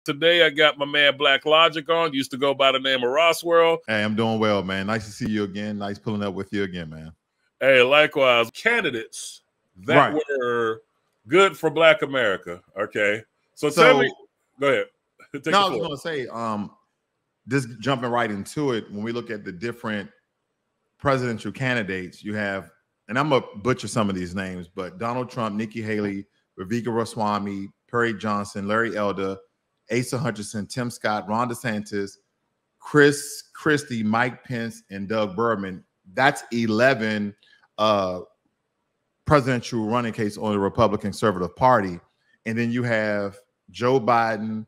Today I got my man Blacklogic on. Used to go by the name of Roswell. Hey, I'm doing well, man. Nice to see you again. Nice pulling up with you again, man. Hey, likewise. Candidates that were good for Black America. Okay. So tell me, go ahead. I was going to say, just jumping right into it, when we look at the different presidential candidates, you have, and I'm going to butcher some of these names, but Donald Trump, Nikki Haley, Viveka Ramaswamy, Perry Johnson, Larry Elder, Asa Hutchinson, Tim Scott, Ron DeSantis, Chris Christie, Mike Pence, and Doug Berman. That's 11 presidential running case on the Republican Conservative Party. And then you have Joe Biden,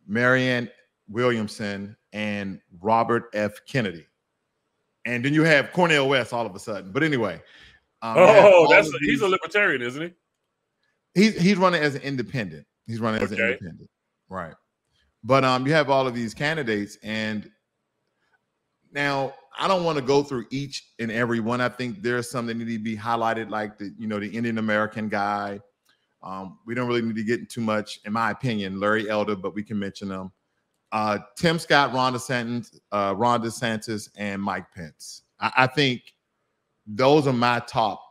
Marianne Williamson, and Robert F. Kennedy. And then you have Cornel West all of a sudden. But anyway. He's a libertarian, isn't he? He's running as an independent. He's running as an independent. Right. But you have all of these candidates, and now I don't want to go through each and every one. I think there's some that need to be highlighted, like the Indian American guy. We don't really need to get too much, in my opinion, Larry Elder, but we can mention them. Tim Scott, Ron DeSantis, and Mike Pence. I think those are my top,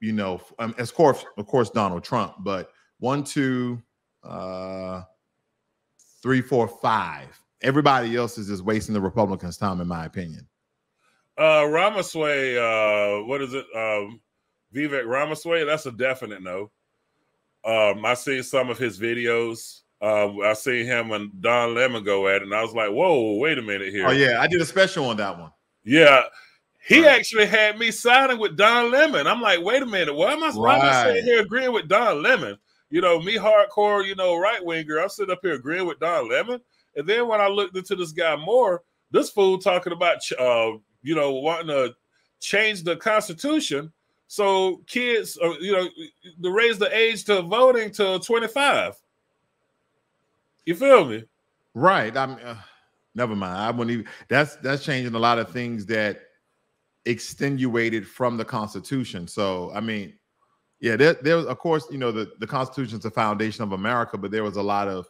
of course, Donald Trump, but 1, 2, 3, 4, 5. Everybody else is just wasting the Republicans' time, in my opinion. Ramaswamy, what is it? Vivek Ramaswamy, that's a definite no. I seen some of his videos. I seen him and Don Lemon go at it, and I was like, whoa, wait a minute here. Oh, yeah, I did a special on that one. Yeah, he actually had me signing with Don Lemon. I'm like, wait a minute, why am I sitting here agreeing with Don Lemon? Me hardcore, right-winger, I'm sitting up here agreeing with Don Lemon. And then when I looked into this guy more, this fool talking about, wanting to change the Constitution so kids, to raise the age to voting to 25. You feel me? Right. Never mind. I wouldn't even. That's changing a lot of things that extenuated from the Constitution. So, I mean, yeah, there was, of course, the Constitution is the foundation of America, but there was a lot of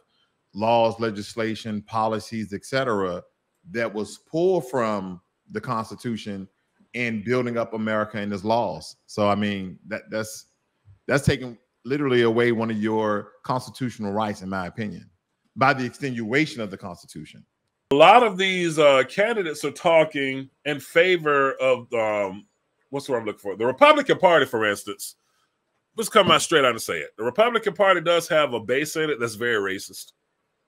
laws, legislation, policies, etc., that was pulled from the Constitution in building up America and its laws. So, I mean, that's taking literally away one of your constitutional rights, in my opinion, by the extenuation of the Constitution. A lot of these candidates are talking in favor of what's the word I'm looking for? The Republican Party, for instance. Let's come out straight out and say it. The Republican Party does have a base in it that's very racist.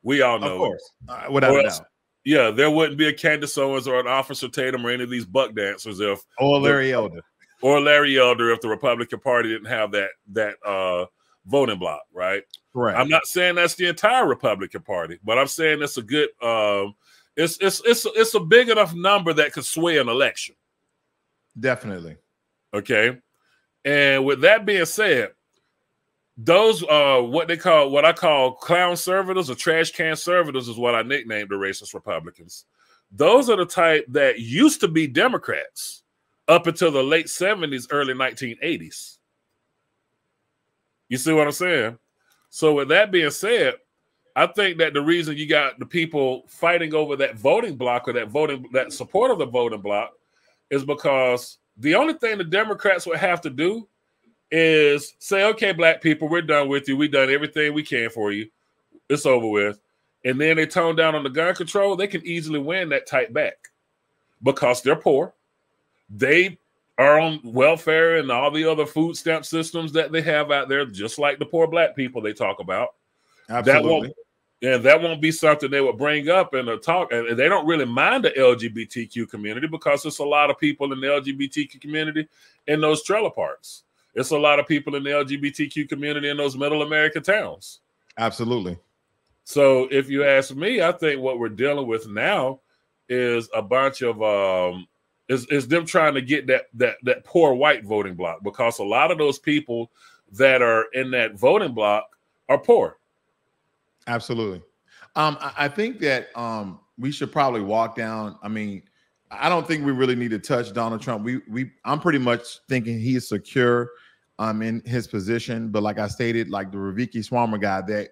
We all know, of course, without a doubt. Yeah, there wouldn't be a Candace Owens or an Officer Tatum or any of these buck dancers or Larry Elder if the Republican Party didn't have that voting block, right? Right. I'm not saying that's the entire Republican Party, but I'm saying it's a good it's a big enough number that could sway an election. Definitely. Okay. And with that being said, those what I call clown servitors or trash can servitors is what I nicknamed the racist Republicans. Those are the type that used to be Democrats up until the late 70s, early 1980s. You see what I'm saying? So with that being said, I think that the reason you got the people fighting over that voting block or that support of the voting block is because the only thing the Democrats would have to do is say, okay, black people, we're done with you. We've done everything we can for you. It's over with. And then they tone down on the gun control. They can easily win that type back because they're poor. They are on welfare and all the other food stamp systems that they have out there, just like the poor black people they talk about. Absolutely. That won't be something they would bring up in a talk. And they don't really mind the LGBTQ community because there's a lot of people in the LGBTQ community in those trailer parks. It's a lot of people in the LGBTQ community in those middle American towns. Absolutely. So if you ask me, I think what we're dealing with now is a bunch of is them trying to get that poor white voting block, because a lot of those people that are in that voting block are poor. Absolutely. I think that we should probably walk down. I mean, I don't think we really need to touch Donald Trump. I'm pretty much thinking he's secure in his position. But like I stated, like the Vivek Ramaswamy guy, that,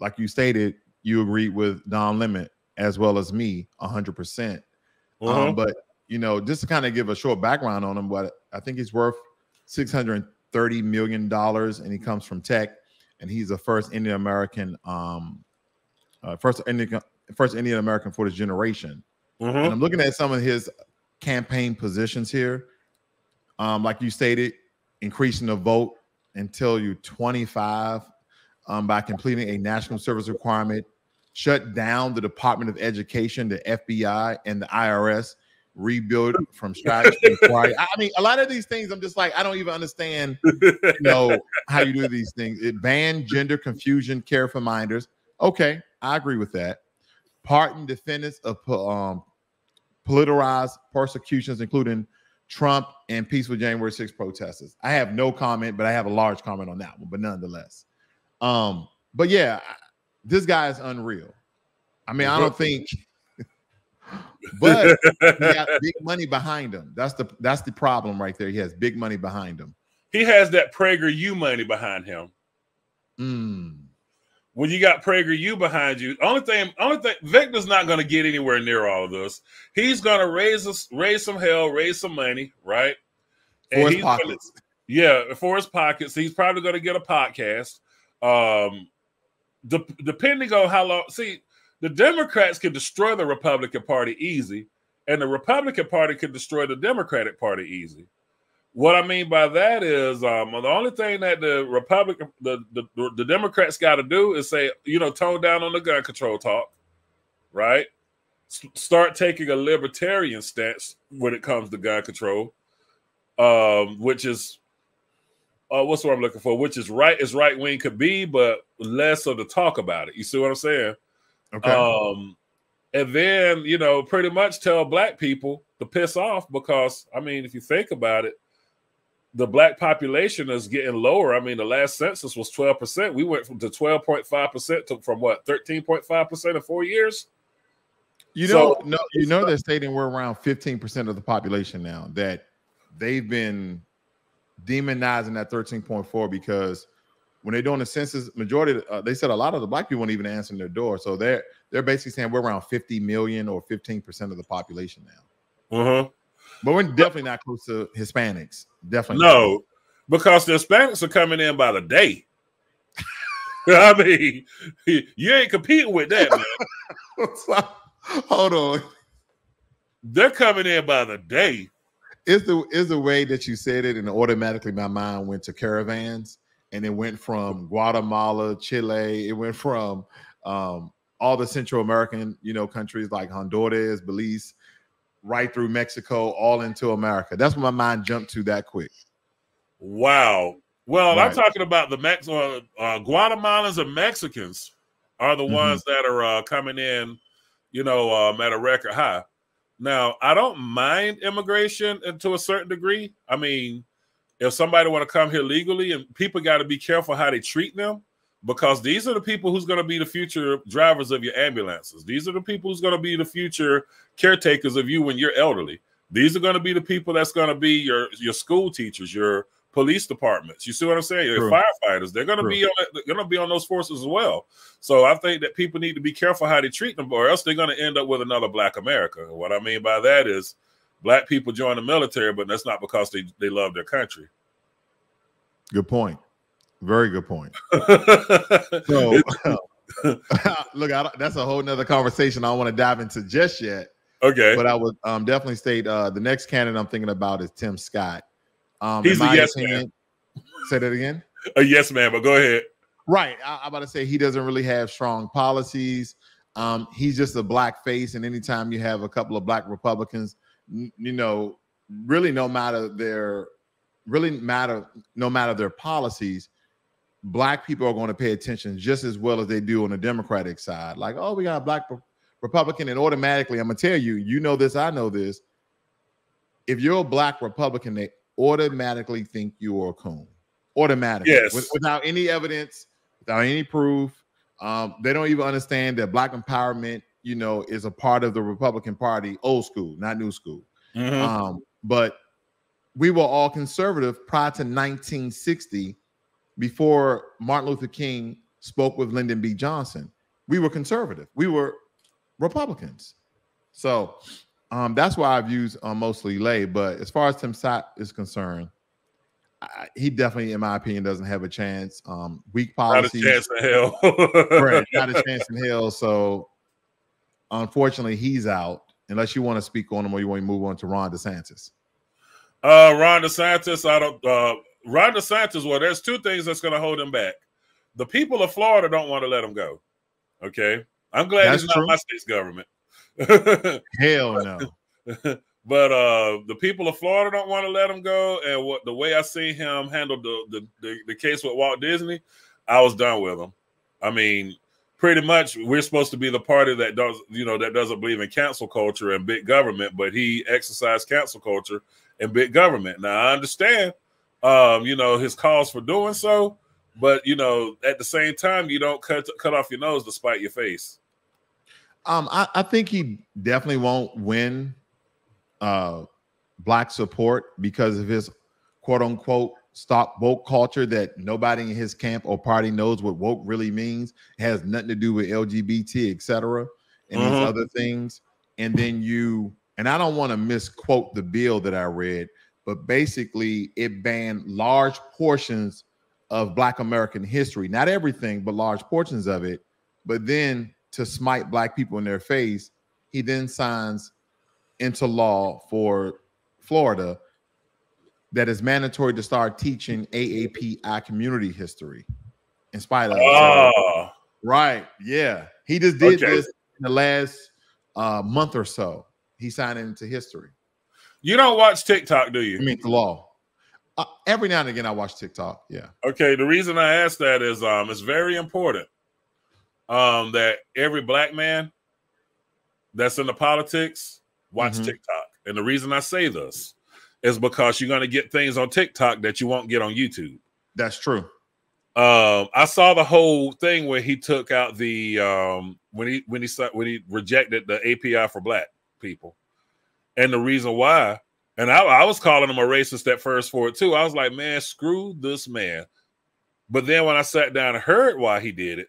like you stated, you agreed with Don Lemon as well as me 100%. But you know, just to kind of give a short background on him, but I think he's worth $630 million, and he comes from tech, and he's the first Indian American, first Indian American for this generation. And I'm looking at some of his campaign positions here. Like you stated, increasing the vote until you're 25 by completing a national service requirement, shut down the Department of Education, the FBI, and the IRS, rebuild from scratch. I mean, a lot of these things, I'm just like, I don't even understand, you know, how you do these things. It banned gender confusion care for minders. Okay, I agree with that. Pardon defendants of politicized persecutions, including Trump and peaceful January 6th protesters. I have no comment, but I have a large comment on that one, but nonetheless. But yeah, this guy is unreal. I mean, I don't think, but he got big money behind him. That's the problem right there. He has big money behind him. He has that PragerU money behind him. When you got PragerU behind you, only thing, Victor's not going to get anywhere near all of this. He's going to raise some hell, raise some money, right? For his pockets. For his pockets. He's probably going to get a podcast. Depending on how long, see, the Democrats can destroy the Republican Party easy, and the Republican Party can destroy the Democratic Party easy. What I mean by that is the only thing that the Democrats got to do is say, you know, tone down on the gun control talk, right? Start taking a libertarian stance when it comes to gun control, which is what's what I'm looking for, which is right as right wing could be, but less of the talk about it. You see what I'm saying? Okay. And then, you know, pretty much tell black people to piss off, because I mean, if you think about it, the black population is getting lower. I mean, the last census was 12%. We went from to 12.5% to from what, 13.5% in 4 years. You know, they're stating we're around 15% of the population now, that they've been demonizing that 13.4 because when they're doing the census, majority they said a lot of the black people won't even answer their door. So they're basically saying we're around 50 million or 15% of the population now. But we're definitely not close to Hispanics. Definitely no, because the Hispanics are coming in by the day. I mean, you ain't competing with that, man. Hold on. They're coming in by the day. Is the way that you said it, and automatically my mind went to caravans, and it went from Guatemala, Chile, it went from all the Central American, you know, countries like Honduras, Belize, right through Mexico, all into America. That's what my mind jumped to that quick. Wow. Well, right. I'm talking about the Guatemalans and Mexicans are the ones that are coming in, you know, at a record high. Now, I don't mind immigration to a certain degree. I mean, if somebody want to come here legally, and people got to be careful how they treat them, because these are the people who's going to be the future drivers of your ambulances. These are the people who's going to be the future caretakers of you when you're elderly. These are going to be the people that's going to be your school teachers, your police departments. You see what I'm saying? Your firefighters. They're going to be on those forces as well. So I think that people need to be careful how they treat them, or else they're going to end up with another Black America. And what I mean by that is Black people join the military, but that's not because they love their country. Good point. Very good point. So, look, that's a whole nother conversation I don't want to dive into just yet. Okay. But I would definitely state the next candidate I'm thinking about is Tim Scott. He's a yes man. Say that again? A yes man, but go ahead. Right. I'm about to say he doesn't really have strong policies. He's just a black face. And anytime you have a couple of black Republicans, you know, really no matter their policies, black people are going to pay attention just as well as they do on the Democratic side. Like, oh, we got a black Republican, and automatically, I'm going to tell you, you know this, I know this. If you're a black Republican, they automatically think you're a coon. Automatically. Yes. Without any evidence, without any proof. They don't even understand that black empowerment, you know, is a part of the Republican Party, old school, not new school. But we were all conservative prior to 1960, before Martin Luther King spoke with Lyndon B. Johnson. we were conservative. We were Republicans. So that's why I've used mostly Lay. But as far as Tim Scott is concerned, he definitely, in my opinion, doesn't have a chance. Weak policies. Not a chance in hell. Right, not a chance in hell. So unfortunately, he's out. Unless you want to speak on him or you want to move on to Ron DeSantis. Ron DeSantis, Ron DeSantis, well, there's two things that's going to hold him back. The people of Florida don't want to let him go. Okay? I'm glad he's not my state's government. Hell no. But the people of Florida don't want to let him go. And the way I see him handle the case with Walt Disney, I was done with him. I mean, pretty much we're supposed to be the party that doesn't believe in cancel culture and big government, but he exercised cancel culture and big government. Now I understand his cause for doing so, but at the same time, you don't cut off your nose to spite your face. I think he definitely won't win Black support because of his quote unquote stop woke culture that nobody in his camp or party knows what woke really means. It has nothing to do with LGBT, etc., and these other things. And then and I don't want to misquote the bill that I read, but basically it banned large portions of Black American history, not everything, but large portions of it. But then to smite Black people in their face, he then signs into law for Florida that is mandatory to start teaching AAPI community history in spite of it. Right. Yeah. He just did this in the last month or so. He signed into history. You don't watch TikTok, do you? I mean, the law. Every now and again, I watch TikTok. Yeah. Okay. The reason I asked that is it's very important that every Black man that's in the politics watch TikTok. And the reason I say this is because you're going to get things on TikTok that you won't get on YouTube. That's true. I saw the whole thing where he took out the when he rejected the API for Black people, and the reason why. And I was calling him a racist at first for it too. I was like, man, screw this man. But then when I sat down and heard why he did it,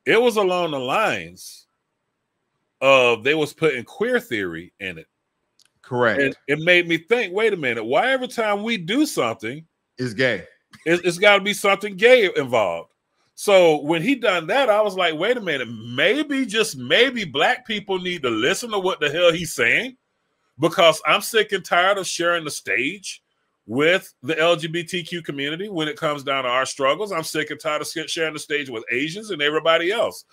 it was along the lines of they was putting queer theory in it. Correct. And it made me think, wait a minute, why every time we do something is gay? It's got to be something gay involved. So when he done that, I was like, wait a minute, maybe, just maybe Black people need to listen to what the hell he's saying, because I'm sick and tired of sharing the stage with the LGBTQ community when it comes down to our struggles. I'm sick and tired of sharing the stage with Asians and everybody else.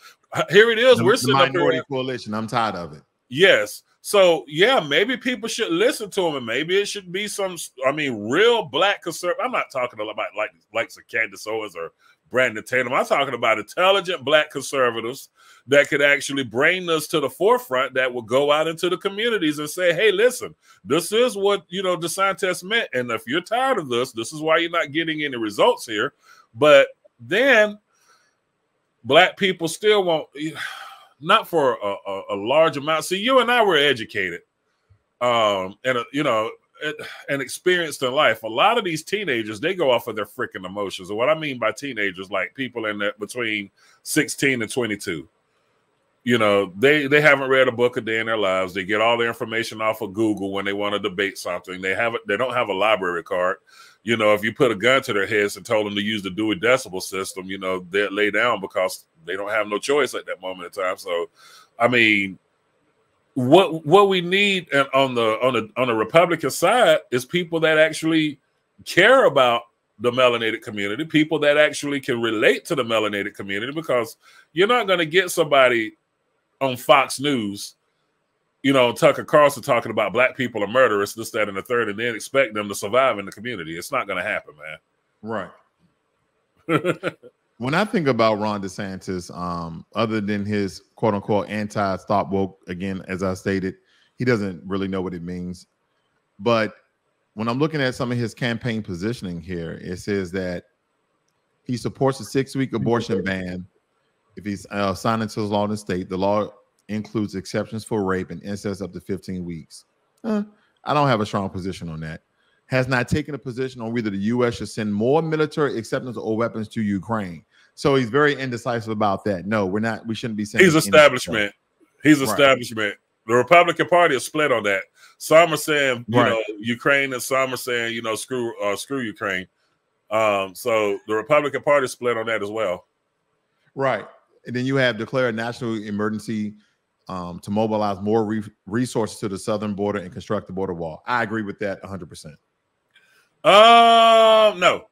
Here it is. We're sitting up here. Minority coalition. I'm tired of it. Yes. So, yeah, maybe people should listen to him, and maybe it should be real Black conservative. I'm not talking about like Candace Owens or Brandon Tatum. I'm talking about intelligent Black conservatives that could actually bring us to the forefront, that will go out into the communities and say, hey, listen, this is what, DeSantis meant. And if you're tired of this is why you're not getting any results here. But then Black people still won't... Not for a large amount. See, you and I were educated, and experienced in life. A lot of these teenagers, they go off of their freaking emotions. And what I mean by teenagers, like people in that between 16 and 22. They haven't read a book a day in their lives. They get all their information off of Google when they want to debate something. They don't have a library card. If you put a gun to their heads and told them to use the Dewey Decimal System, they'd lay down because they don't have no choice at that moment in time. So, I mean, what we need on the Republican side is people that actually care about the melanated community, people that actually can relate to the melanated community, because you're not going to get somebody on Fox News, Tucker Carlson talking about Black people are murderers, this, that, and the third, and then expect them to survive in the community. It's not going to happen, man. Right. When I think about Ron DeSantis, other than his quote unquote anti-stop woke, again, as I stated, he doesn't really know what it means. But when I'm looking at some of his campaign positioning here, it says that he supports a 6-week abortion ban if he's signed into law in the state. The law includes exceptions for rape and incest up to 15 weeks. I don't have a strong position on that. Has not taken a position on whether the U.S. should send more military acceptance or weapons to Ukraine. So he's very indecisive about that. No, we're not. We shouldn't be sending. He's establishment. He's establishment. Right. The Republican Party is split on that. Some are saying, you know, Ukraine, and some are saying, you know, screw Ukraine. So the Republican Party is split on that as well. Right. And then you have declared a national emergency to mobilize more resources to the southern border and construct the border wall. I agree with that 100%. No.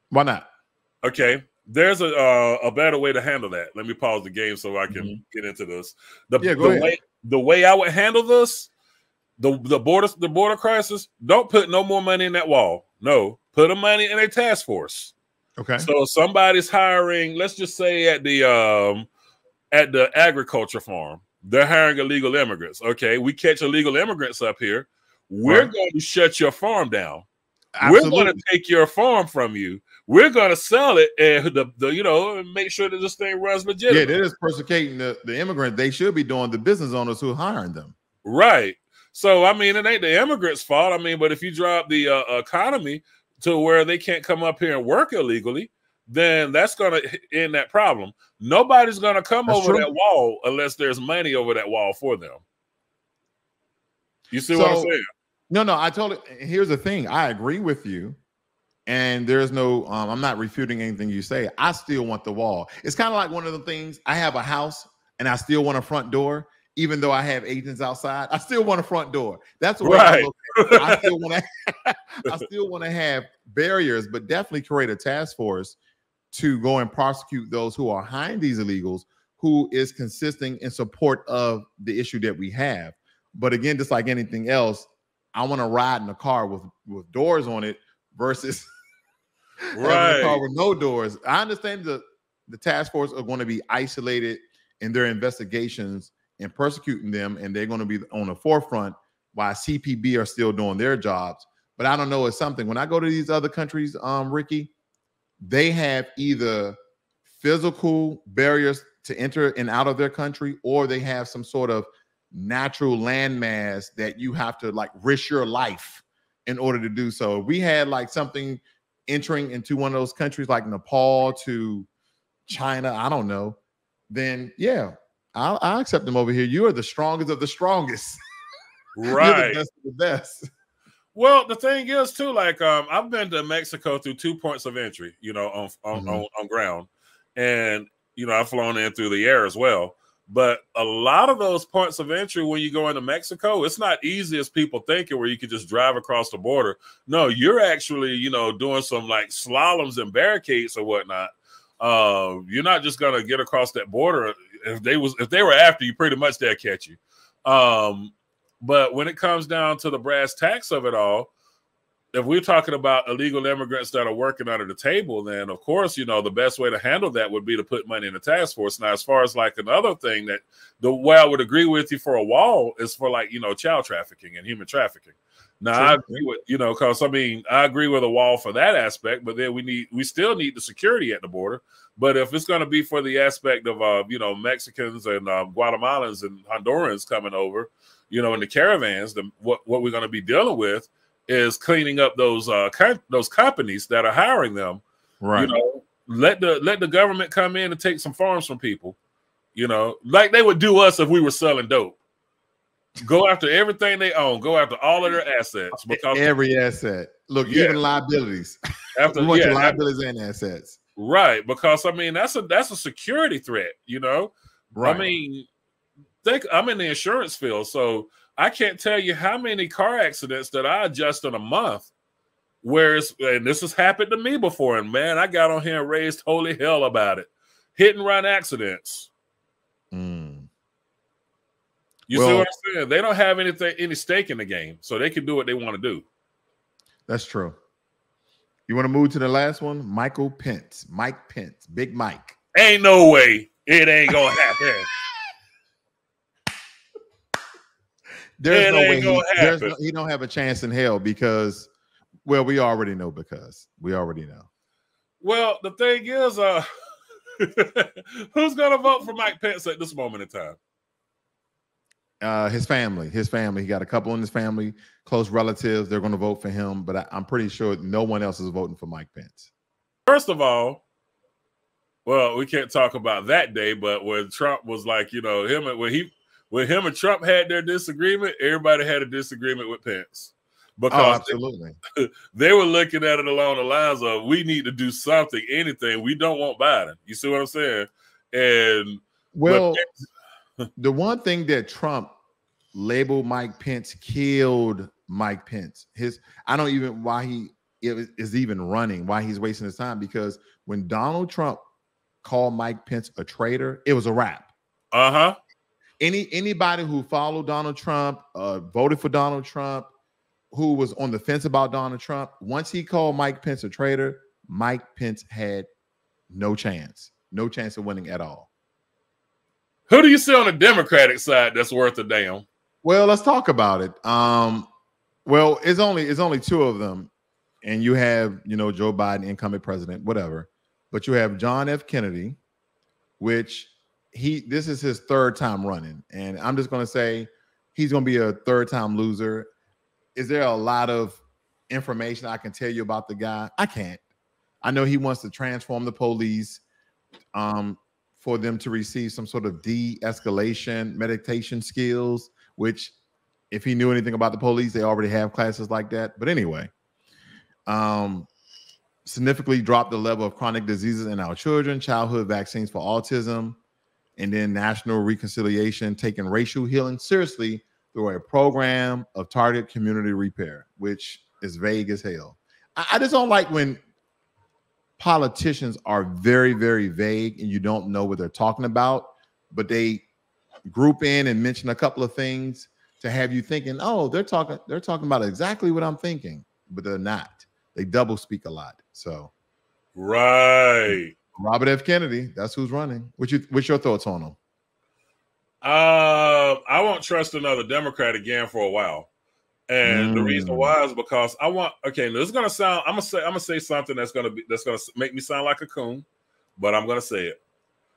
Why not? Okay. There's a better way to handle that. Let me pause the game so I can get into this. The way I would handle this, the border crisis, don't put no more money in that wall. No, put the money in a task force. Okay. So if somebody's hiring, let's just say at the agriculture farm, they're hiring illegal immigrants. Okay, we catch illegal immigrants up here. We're going to shut your farm down. Absolutely. We're going to take your farm from you. We're going to sell it and you know, make sure that this thing runs legitimate. Yeah, that is persecuting the immigrant. They should be doing the business owners who are hiring them. Right. So I mean, it ain't the immigrants' fault. I mean, but if you drop the economy to where they can't come up here and work illegally, then that's going to end that problem. Nobody's going to come over that wall unless there's money over that wall for them. You see what I'm saying? No, I totally. Here's the thing. I agree with you. And there's no, I'm not refuting anything you say. I still want the wall. It's kind of like one of the things, I have a house and I still want a front door, even though I have agents outside. I still want a front door. That's the way I look at it. I still want to have barriers, but definitely create a task force to go and prosecute those who are hiring these illegals, who is consisting in support of the issue that we have. But again, just like anything else, I want to ride in a car with doors on it versus having a car with no doors. I understand the task force are going to be isolated in their investigations and persecuting them, and they're going to be on the forefront while CPB are still doing their jobs. But I don't know, it's something. When I go to these other countries, Ricky, they have either physical barriers to enter and out of their country, or they have some sort of natural landmass that you have to like risk your life in order to do so. If we had like something entering into one of those countries like Nepal to China, I don't know, then yeah, I'll accept them over here. You are the strongest of the strongest. Right. You're the best of the best. Well, the thing is too, like I've been to Mexico through 2 points of entry, you know, on ground, and you know, I've flown in through the air as well. But a lot of those points of entry when you go into Mexico, it's not easy as people thinking where you can just drive across the border. No, you're actually, you know, doing some like slaloms and barricades or whatnot. You're not just gonna get across that border. If they were after you, pretty much they'll catch you. But when it comes down to the brass tacks of it all, if we're talking about illegal immigrants that are working under the table, then of course, you know, the best way to handle that would be to put money in the task force. Now, as far as like another thing that the way I would agree with you for a wall is for like, you know, child trafficking and human trafficking. Now, I agree with, you know, because I mean, I agree with a wall for that aspect, but then we still need the security at the border. But if it's going to be for the aspect of, you know, Mexicans and Guatemalans and Hondurans coming over, you know, in the caravans, what we're going to be dealing with is cleaning up those companies that are hiring them. Right. You know, let the government come in and take some farms from people, you know, like they would do us if we were selling dope. Go after everything they own. Go after all of their assets. Because every asset. Look, even liabilities. After we want your liabilities and assets. Right. Because I mean, that's a security threat, you know. Right. I mean, I'm in the insurance field, so I can't tell you how many car accidents that I adjust in a month. And this has happened to me before, and man, I got on here and raised holy hell about it. Hit and run accidents. You see what I'm saying? They don't have any stake in the game, so they can do what they want to do. That's true. You want to move to the last one? Mike Pence, Big Mike. Ain't no way it ain't gonna happen. There's no way he don't have a chance in hell because, well, we already know. Well, the thing is, who's gonna vote for Mike Pence at this moment in time? His family. He got a couple in his family, close relatives. They're going to vote for him, but I'm pretty sure no one else is voting for Mike Pence. First of all, Well, we can't talk about that day, but when Trump was like, you know, when him and Trump had their disagreement, everybody had a disagreement with Pence because absolutely. They were looking at it along the lines of, we need to do something, anything. We don't want Biden. You see what I'm saying? And well, the one thing that Trump labeled Mike Pence killed Mike Pence. I don't even why he is even running, why he's wasting his time, because when Donald Trump called Mike Pence a traitor, it was a wrap. Anybody who followed Donald Trump, voted for Donald Trump, who was on the fence about Donald Trump, once he called Mike Pence a traitor, Mike Pence had no chance of winning at all. Who do you see on the Democratic side that's worth a damn? Well, let's talk about it. Well, it's only two of them, and you have, you know, Joe Biden, incumbent president, whatever, but you have John F. Kennedy, which this is his third time running, and I'm just going to say he's going to be a third time loser. Is there a lot of information I can tell you about the guy? I can't. I know he wants to transform the police for them to receive some sort of de-escalation meditation skills, which if he knew anything about the police, they already have classes like that. But anyway, significantly dropped the level of chronic diseases in our children, childhood vaccines for autism, and then national reconciliation, taking racial healing seriously through a program of targeted community repair, which is vague as hell. I just don't like when politicians are very, very vague and you don't know what they're talking about, but they group in and mention a couple of things to have you thinking, oh, they're talking about exactly what I'm thinking, but they're not. They double speak a lot. So, right. Robert F. Kennedy, that's who's running. What's your thoughts on him? I won't trust another Democrat again for a while. And the reason why is because this is gonna sound, I'm gonna say something that's gonna make me sound like a coon, but I'm gonna say it.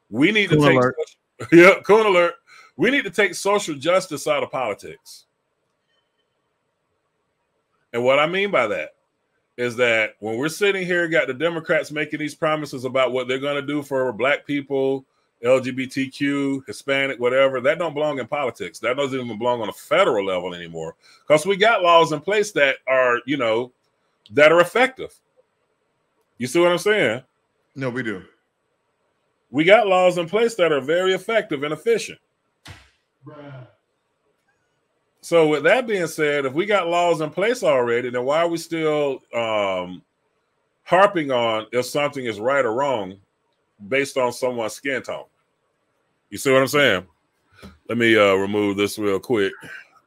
We need coon to take alert. Coon alert. We need to take social justice out of politics. And what I mean by that is that when we're sitting here, got the Democrats making these promises about what they're gonna do for Black people, LGBTQ, Hispanic, whatever, that don't belong in politics. That doesn't even belong on a federal level anymore, because we got laws in place that are, you know, that are effective. You see what I'm saying? No, we do. We got laws in place that are very effective and efficient. So with that being said, if we got laws in place already, then why are we still harping on if something is right or wrong based on someone's skin tone? You see what I'm saying? Let me remove this real quick.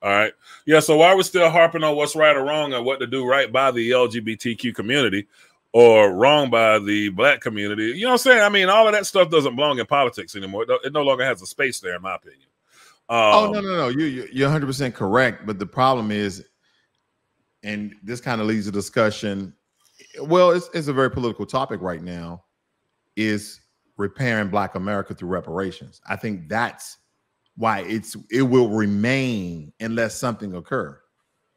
All right. Yeah, so why are we still harping on what's right or wrong and what to do right by the LGBTQ community or wrong by the Black community? You know what I'm saying? I mean, all of that stuff doesn't belong in politics anymore. It no longer has a space there, in my opinion. No. You're 100% correct. But the problem is, and this kind of leads to discussion, well, it's a very political topic right now, is repairing Black America through reparations. I think that's why it will remain unless something occur.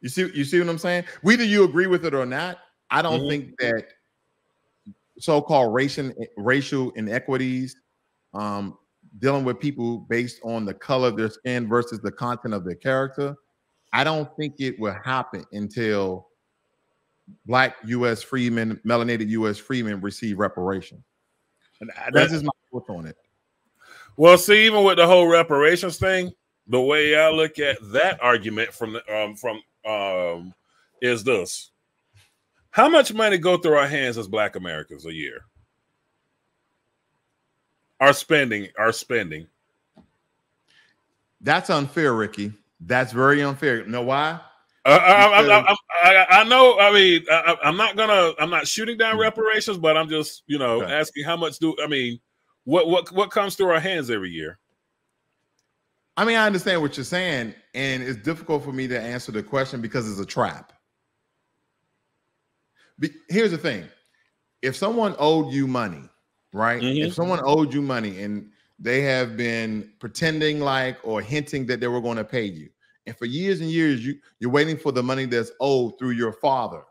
You see what I'm saying? Whether you agree with it or not, I don't think that so-called racial inequities, dealing with people based on the color of their skin versus the content of their character, I don't think it will happen until Black U.S. freemen, melanated U.S. freemen receive reparations. And that's just my thoughts on it. Well, see, even with the whole reparations thing, the way I look at that argument is this: how much money go through our hands as Black Americans a year? Our spending. That's unfair, Ricky. That's very unfair. You know why? I know. I mean, I'm not shooting down reparations, but I'm just, asking how much what comes through our hands every year? I mean, I understand what you're saying, and it's difficult for me to answer the question because it's a trap. Here's the thing. If someone owed you money, right? If someone owed you money and they have been pretending like or hinting that they were going to pay you, and for years and years, you're waiting for the money that's owed through your father,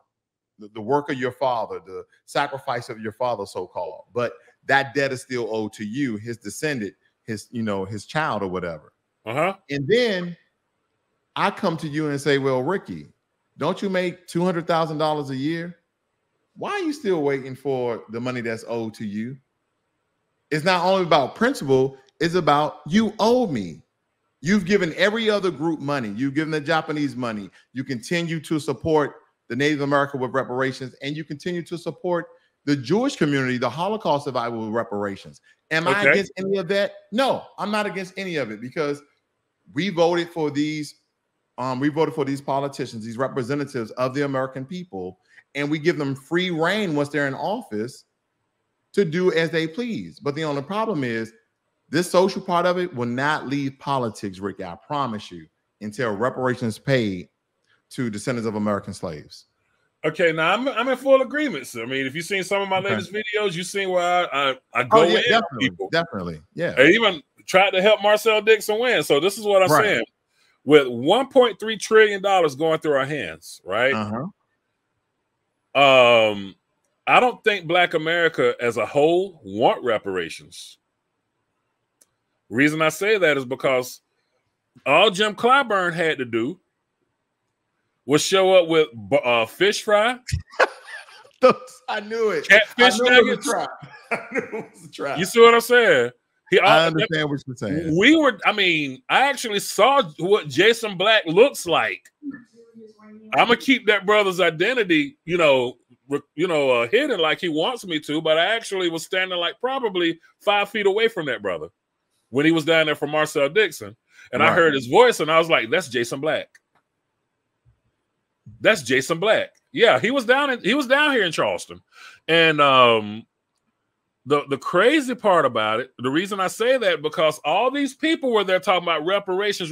the work of your father, the sacrifice of your father, so-called. But that debt is still owed to you, his descendant, his child or whatever. And then I come to you and say, well, Ricky, don't you make $200,000 a year? Why are you still waiting for the money that's owed to you? It's not only about principle, it's about you owe me. You've given every other group money. You've given the Japanese money. You continue to support the Native American with reparations, and you continue to support the Jewish community, the Holocaust survivor with reparations. Am I against any of that? No, I'm not against any of it, because we voted for these politicians, these representatives of the American people, and we give them free reign once they're in office to do as they please. But the only problem is this social part of it will not leave politics, Ricky, I promise you, until reparations paid to descendants of American slaves. Okay, now I'm in full agreement. So, I mean, if you've seen some of my latest videos, you've seen where I go in on people. Definitely, yeah. I even tried to help Marcel Dixon win. So this is what I'm saying. With $1.3 trillion going through our hands, right? I don't think Black America as a whole want reparations. Reason I say that is because all Jim Clyburn had to do was show up with fish fry. I knew it. Catfish nuggets. I knew it was a trap. You see what I'm saying? I understand what you're saying. I actually saw what Jason Black looks like. I'm gonna keep that brother's identity, hidden like he wants me to, but I actually was standing like probably 5 feet away from that brother when he was down there for Marcel Dixon, and I heard his voice, and I was like, "That's Jason Black. That's Jason Black." Yeah, he was down here in Charleston, and the crazy part about it, the reason I say that, because all these people were there talking about reparations,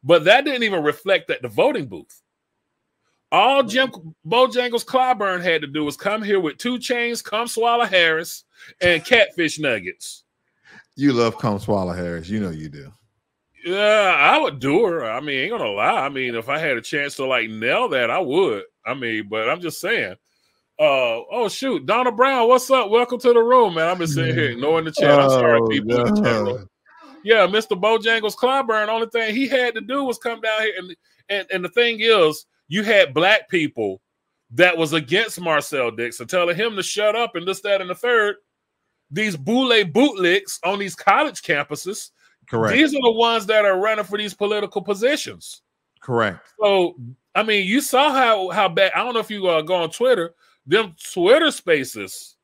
but that didn't even reflect at the voting booth. All Jim Bojangles Clyburn had to do was come here with 2 Chainz, Come Swallow Harris, and catfish nuggets. You love Come Swallow Harris. You know you do. Yeah, I would do her. I mean, ain't gonna lie. I mean, if I had a chance to like nail that, I would. I mean, but I'm just saying. Oh shoot, Donna Brown, what's up? Welcome to the room, man. I've been sitting here ignoring the chat. I'm sorry, people in the chat room. Yeah, Mr. Bojangles Clyburn, only thing he had to do was come down here, and the thing is, you had Black people that was against Marcel Dixon, telling him to shut up and this, that, and the third. These boule bootlicks on these college campuses. Correct. These are the ones that are running for these political positions. Correct. So, I mean, you saw how bad. I don't know if you go on Twitter. Them Twitter spaces.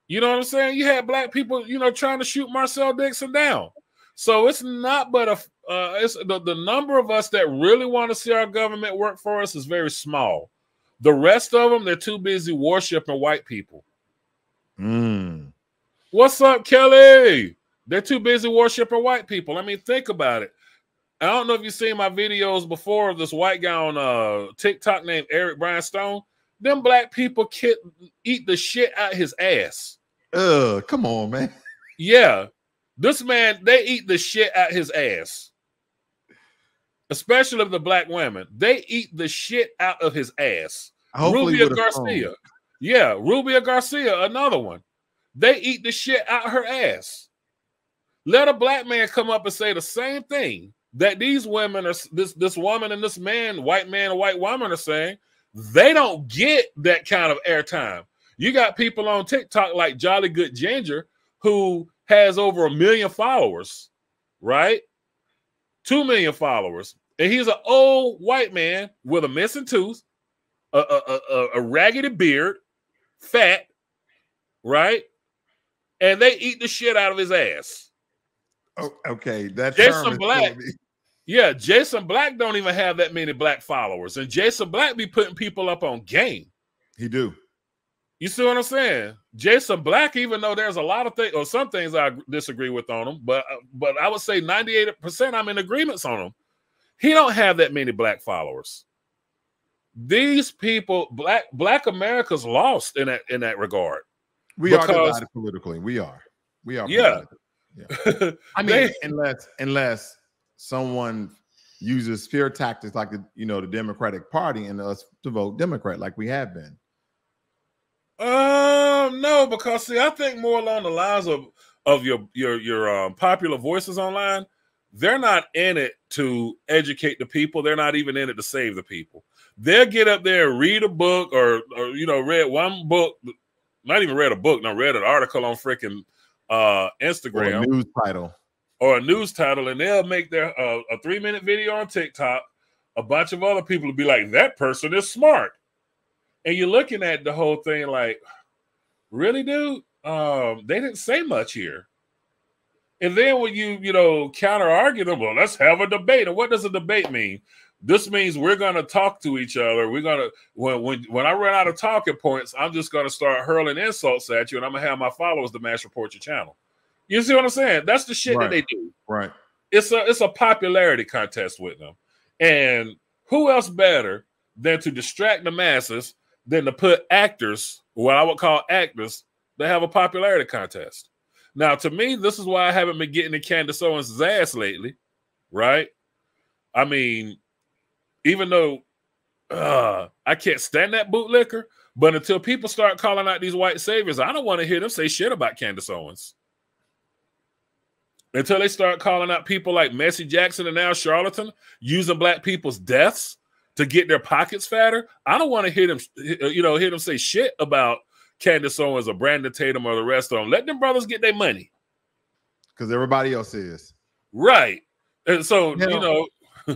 You know what I'm saying? You had Black people, trying to shoot Marcel Dixon down. So it's not but it's the number of us that really want to see our government work for us is very small. The rest of them, they're too busy worshiping white people. What's up, Kelly? They're too busy worshiping white people. I mean, think about it. I don't know if you've seen my videos before of this white guy on TikTok named Eric Brian Stone. Them Black people eat the shit out his ass. Come on, man. Yeah. This man, they eat the shit out his ass. Especially the Black women. They eat the shit out of his ass. Rubia Garcia. Yeah, Rubia Garcia, another one. They eat the shit out her ass. Let a Black man come up and say the same thing that these women are, this woman and this man, white man and white woman, are saying. They don't get that kind of airtime. You got people on TikTok like Jolly Good Ginger who has over 1 million followers, right? 2 million followers. And he's an old white man with a missing tooth, a raggedy beard, fat, right? And they eat the shit out of his ass. Oh, okay. That Jason Black. Yeah, Jason Black don't even have that many Black followers. And Jason Black be putting people up on game. He do. You see what I'm saying? Jason Black, even though there's a lot of things, or some things I disagree with on him, but I would say 98% I'm in agreements on him. He don't have that many Black followers. These people, Black America's lost in that regard. We are divided politically. We are. Yeah. Yeah. I mean, unless someone uses fear tactics like the Democratic Party and us to vote Democrat like we have been. No, because see, I think more along the lines of your popular voices online. They're not in it to educate the people. They're not even in it to save the people. They'll get up there and read a book or read one book, not even read a book, no, read an article on freaking Instagram. Or a news title. Or a news title, and they'll make their a 3-minute video on TikTok. A bunch of other people will be like, that person is smart. And you're looking at the whole thing like, really, dude? They didn't say much here. And then when you counter argue them, well, let's have a debate. And what does a debate mean? This means we're gonna talk to each other. We're gonna when I run out of talking points, I'm just gonna start hurling insults at you, and I'm gonna have my followers to mass report your channel. You see what I'm saying? That's the shit that they do. Right. It's a popularity contest with them. And who else better than to distract the masses than to put actors, what I would call actors, that have a popularity contest. Now, to me, this is why I haven't been getting in Candace Owens' ass lately, right? I mean, even though I can't stand that bootlicker, but until people start calling out these white saviors, I don't want to hear them say shit about Candace Owens. Until they start calling out people like Messi Jackson and now Charlatan using black people's deaths to get their pockets fatter, I don't want to hear them, hear them say shit about Candace Owens or Brandon Tatum or the rest of them. Let them brothers get their money. Because everybody else is. Right. And so,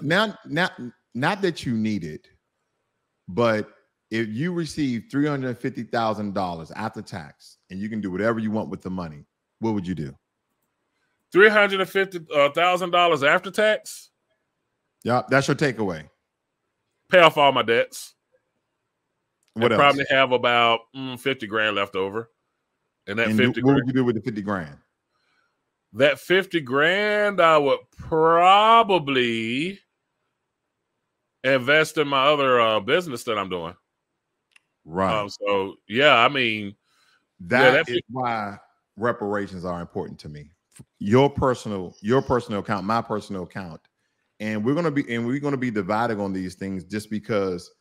now, not that you need it, but if you receive $350,000 after tax and you can do whatever you want with the money, what would you do? $350,000 after tax? Yeah, that's your takeaway. Pay off all my debts. What else? Probably have about 50 grand left over. And that 50 what would you do with the 50 grand? That 50 grand, I would probably invest in my other business that I'm doing. Right. So, yeah, I mean, that is why reparations are important to me. Your personal account, my personal account. And we're going to be divided on these things just because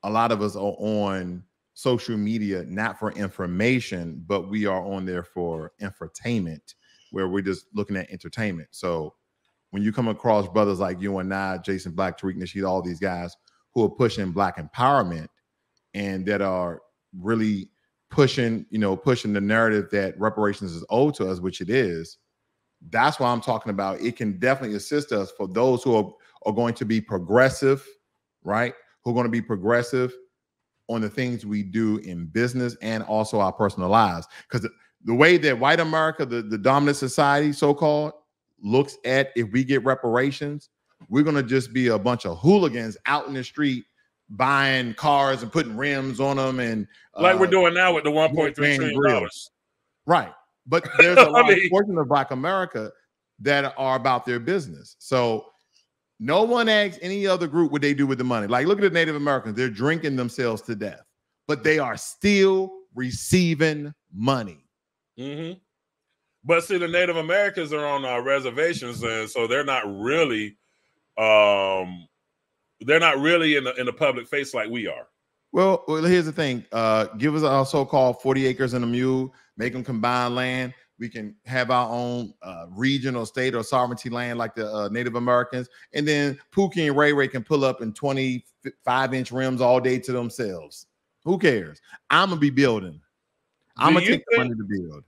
a lot of us are on social media, not for information, but we are on there for infotainment, where we're just looking at entertainment. So when you come across brothers like you and I, Jason Black, Tariq Nasheed, all these guys who are pushing black empowerment and that are really pushing the narrative that reparations is owed to us, which it is, that's why I'm talking about. It can definitely assist us for those who are going to be progressive, right? Who are going to be progressive on the things we do in business and also our personal lives. Because the way that white America, the dominant society, so-called, looks at if we get reparations, we're going to just be a bunch of hooligans out in the street buying cars and putting rims on them. And like we're doing now with the $1.3 trillion. Right. But there's a large portion of black America that are about their business. So no one asks any other group what they do with the money. Like, look at the Native Americans. They're drinking themselves to death, but they are still receiving money. Mm-hmm. But see, the Native Americans are on reservations, and so they're not really in the public face like we are. Well, here's the thing. Give us our so-called 40 acres and a mule, make them combine land. We can have our own region or state or sovereignty land like the Native Americans. And then Pookie and Ray Ray can pull up in 25-inch rims all day to themselves. Who cares? I'm going to be building. I'm going to take the money to build.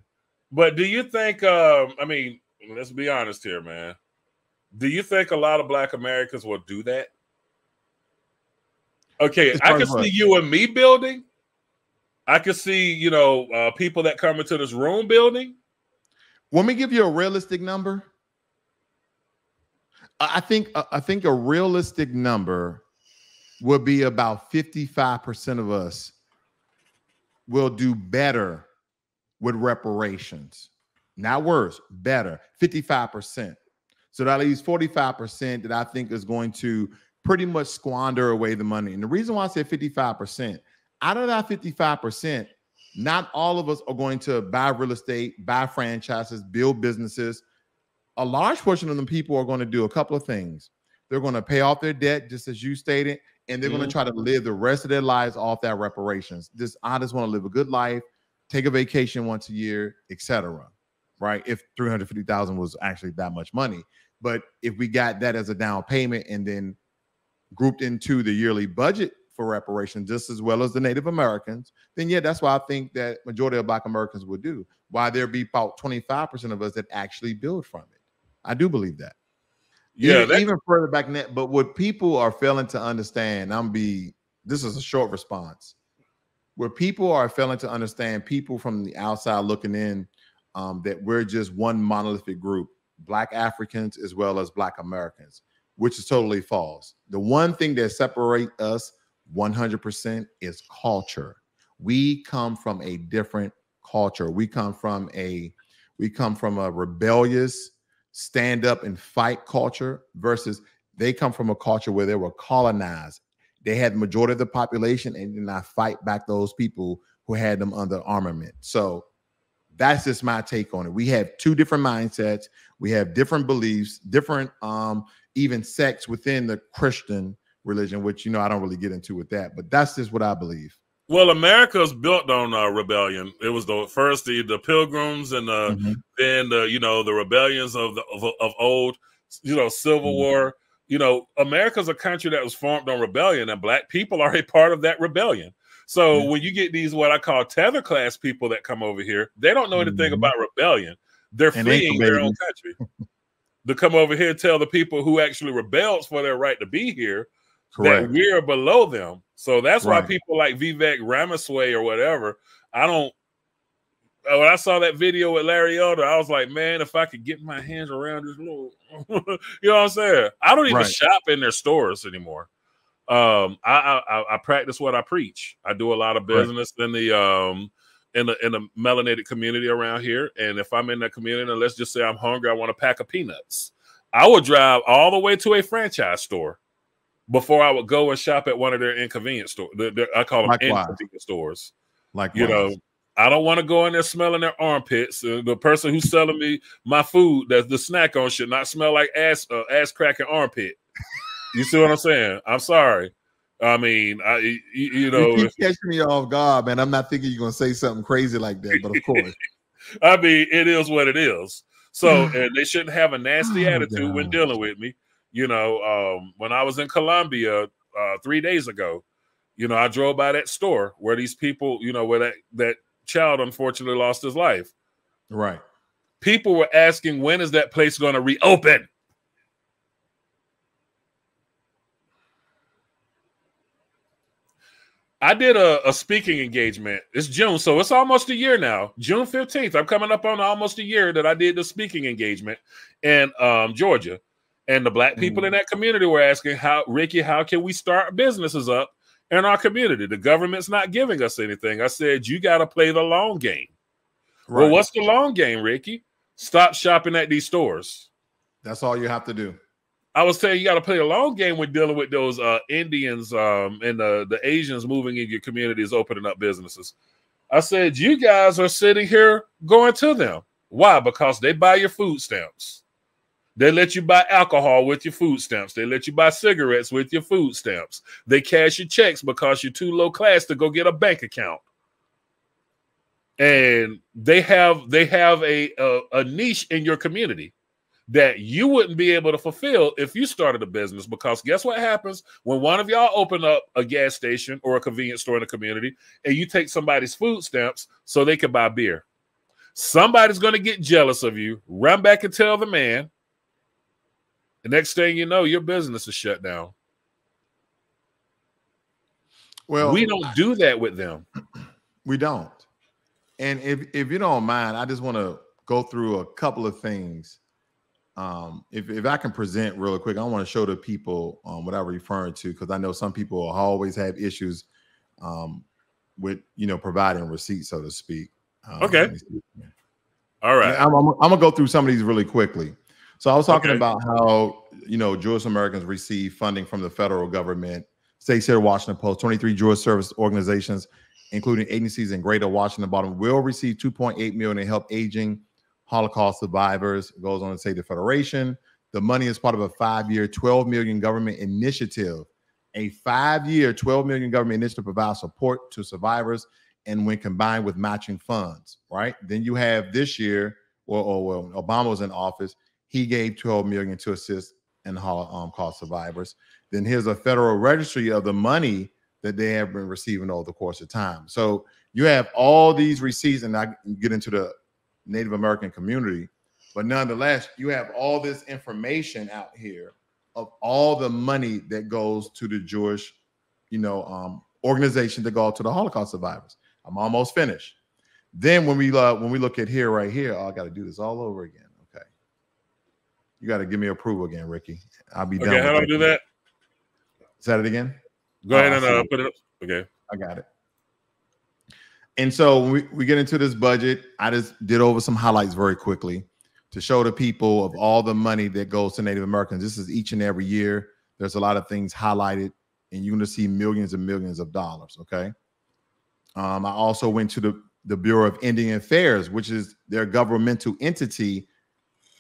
But do you think, I mean, let's be honest here, man. Do you think a lot of black Americans will do that? Okay, I can see you and me building. I can see, people that come into this room building. Want me to give you a realistic number? I think a realistic number would be about 55% of us will do better with reparations. Not worse, better. 55%. So that leaves 45% that I think is going to pretty much squander away the money. And the reason why I say 55%, out of that 55%, not all of us are going to buy real estate, buy franchises, build businesses. A large portion of the people are going to do a couple of things. They're going to pay off their debt, just as you stated, and they're going to try to live the rest of their lives off that reparations. I just want to live a good life, take a vacation once a year, etc. Right? If 350,000 was actually that much money, but if we got that as a down payment and then grouped into the yearly budget for reparations, just as well as the Native Americans, then yeah, that's why I think that majority of Black Americans would do. Why there be about 25% of us that actually build from it. I do believe that. Yeah, even further back net. But what people are failing to understand, this is a short response. Where people are failing to understand, people from the outside looking in, that we're just one monolithic group, Black Africans as well as Black Americans, which is totally false. The one thing that separates us 100% is culture. We come from a different culture. We come from a rebellious, stand up and fight culture versus they come from a culture where they were colonized. They had the majority of the population and did not fight back those people who had them under armament. So that's just my take on it. We have two different mindsets. We have different beliefs, different even sects within the Christian religion, which, I don't really get into with that, but that's just what I believe. Well, America's built on rebellion. It was the first the Pilgrims, and then the rebellions of old, Civil War. America's a country that was formed on rebellion, and Black people are a part of that rebellion. So when you get these what I call tether class people that come over here, they don't know anything about rebellion. They're fleeing their own country to come over here and tell the people who actually rebelled for their right to be here that we're below them. So that's why people like Vivek Ramaswamy or whatever, when I saw that video with Larry Elder, I was like, man, if I could get my hands around this little, you know what I'm saying? I don't even shop in their stores anymore. I practice what I preach. I do a lot of business in the melanated community around here. And if I'm in that community, and let's just say I'm hungry, I want a pack of peanuts, I would drive all the way to a franchise store before I would go and shop at one of their inconvenience stores. I call them inconvenience stores. I don't want to go in there smelling their armpits. The person who's selling me my food, that's the snack on, should not smell like ass cracking armpit. You see what I'm saying? I'm sorry. I mean, you keep catching me off guard, man. I'm not thinking you're gonna say something crazy like that, but of course. I mean, it is what it is. So, and they shouldn't have a nasty attitude when dealing with me. When I was in Colombia 3 days ago, I drove by that store where these people, where that child unfortunately lost his life. Right. People were asking, when is that place going to reopen? I did a speaking engagement. It's June, so it's almost a year now. June 15th. I'm coming up on almost a year that I did the speaking engagement in Georgia. And the Black people in that community were asking, Ricky, how can we start businesses up in our community? The government's not giving us anything. I said, you got to play the long game. Right. Well, what's the long game, Ricky? Stop shopping at these stores. That's all you have to do. I was saying you got to play a long game with dealing with those Indians and the Asians moving in your communities, opening up businesses. I said, you guys are sitting here going to them. Why? Because they buy your food stamps. They let you buy alcohol with your food stamps. They let you buy cigarettes with your food stamps. They cash your checks because you're too low class to go get a bank account. And they have a niche in your community that you wouldn't be able to fulfill if you started a business, because guess what happens when one of y'all open up a gas station or a convenience store in the community and you take somebody's food stamps so they can buy beer? Somebody's going to get jealous of you, run back and tell the man. The next thing you know, your business is shut down. Well, we don't do that with them. We don't. And if you don't mind, I just want to go through a couple of things. If I can present real quick, I want to show the people what I'm referring to, because I know some people always have issues with providing receipts, so to speak. Okay. All right. I'm gonna go through some of these really quickly. So I was talking about how Jewish Americans receive funding from the federal government. States here, Washington Post, 23 Jewish service organizations, including agencies in Greater Washington, Baltimore, will receive $2.8 million to help aging Holocaust survivors. It goes on to say the Federation. The money is part of a 5-year, $12 million government initiative a 5-year, $12 million government initiative to provide support to survivors, and when combined with matching funds, right? Then you have this year, or when Obama was in office, he gave $12 million to assist in Holocaust survivors. Then here's a federal registry of the money that they have been receiving over the course of time. So you have all these receipts, and I get into the Native American community, but nonetheless, you have all this information out here of all the money that goes to the Jewish, organization that go to the Holocaust survivors. I'm almost finished. Then when we look at here, right here, I got to do this all over again. Okay, you got to give me approval again, Ricky. I'll be done. Okay, how do I do that? Say it again. Go ahead and put it up. Okay, I got it. And so when we get into this budget, I just did over some highlights very quickly to show the people of all the money that goes to Native Americans. This is each and every year. There's a lot of things highlighted, and you're going to see millions and millions of dollars. Okay. I also went to the Bureau of Indian Affairs, which is their governmental entity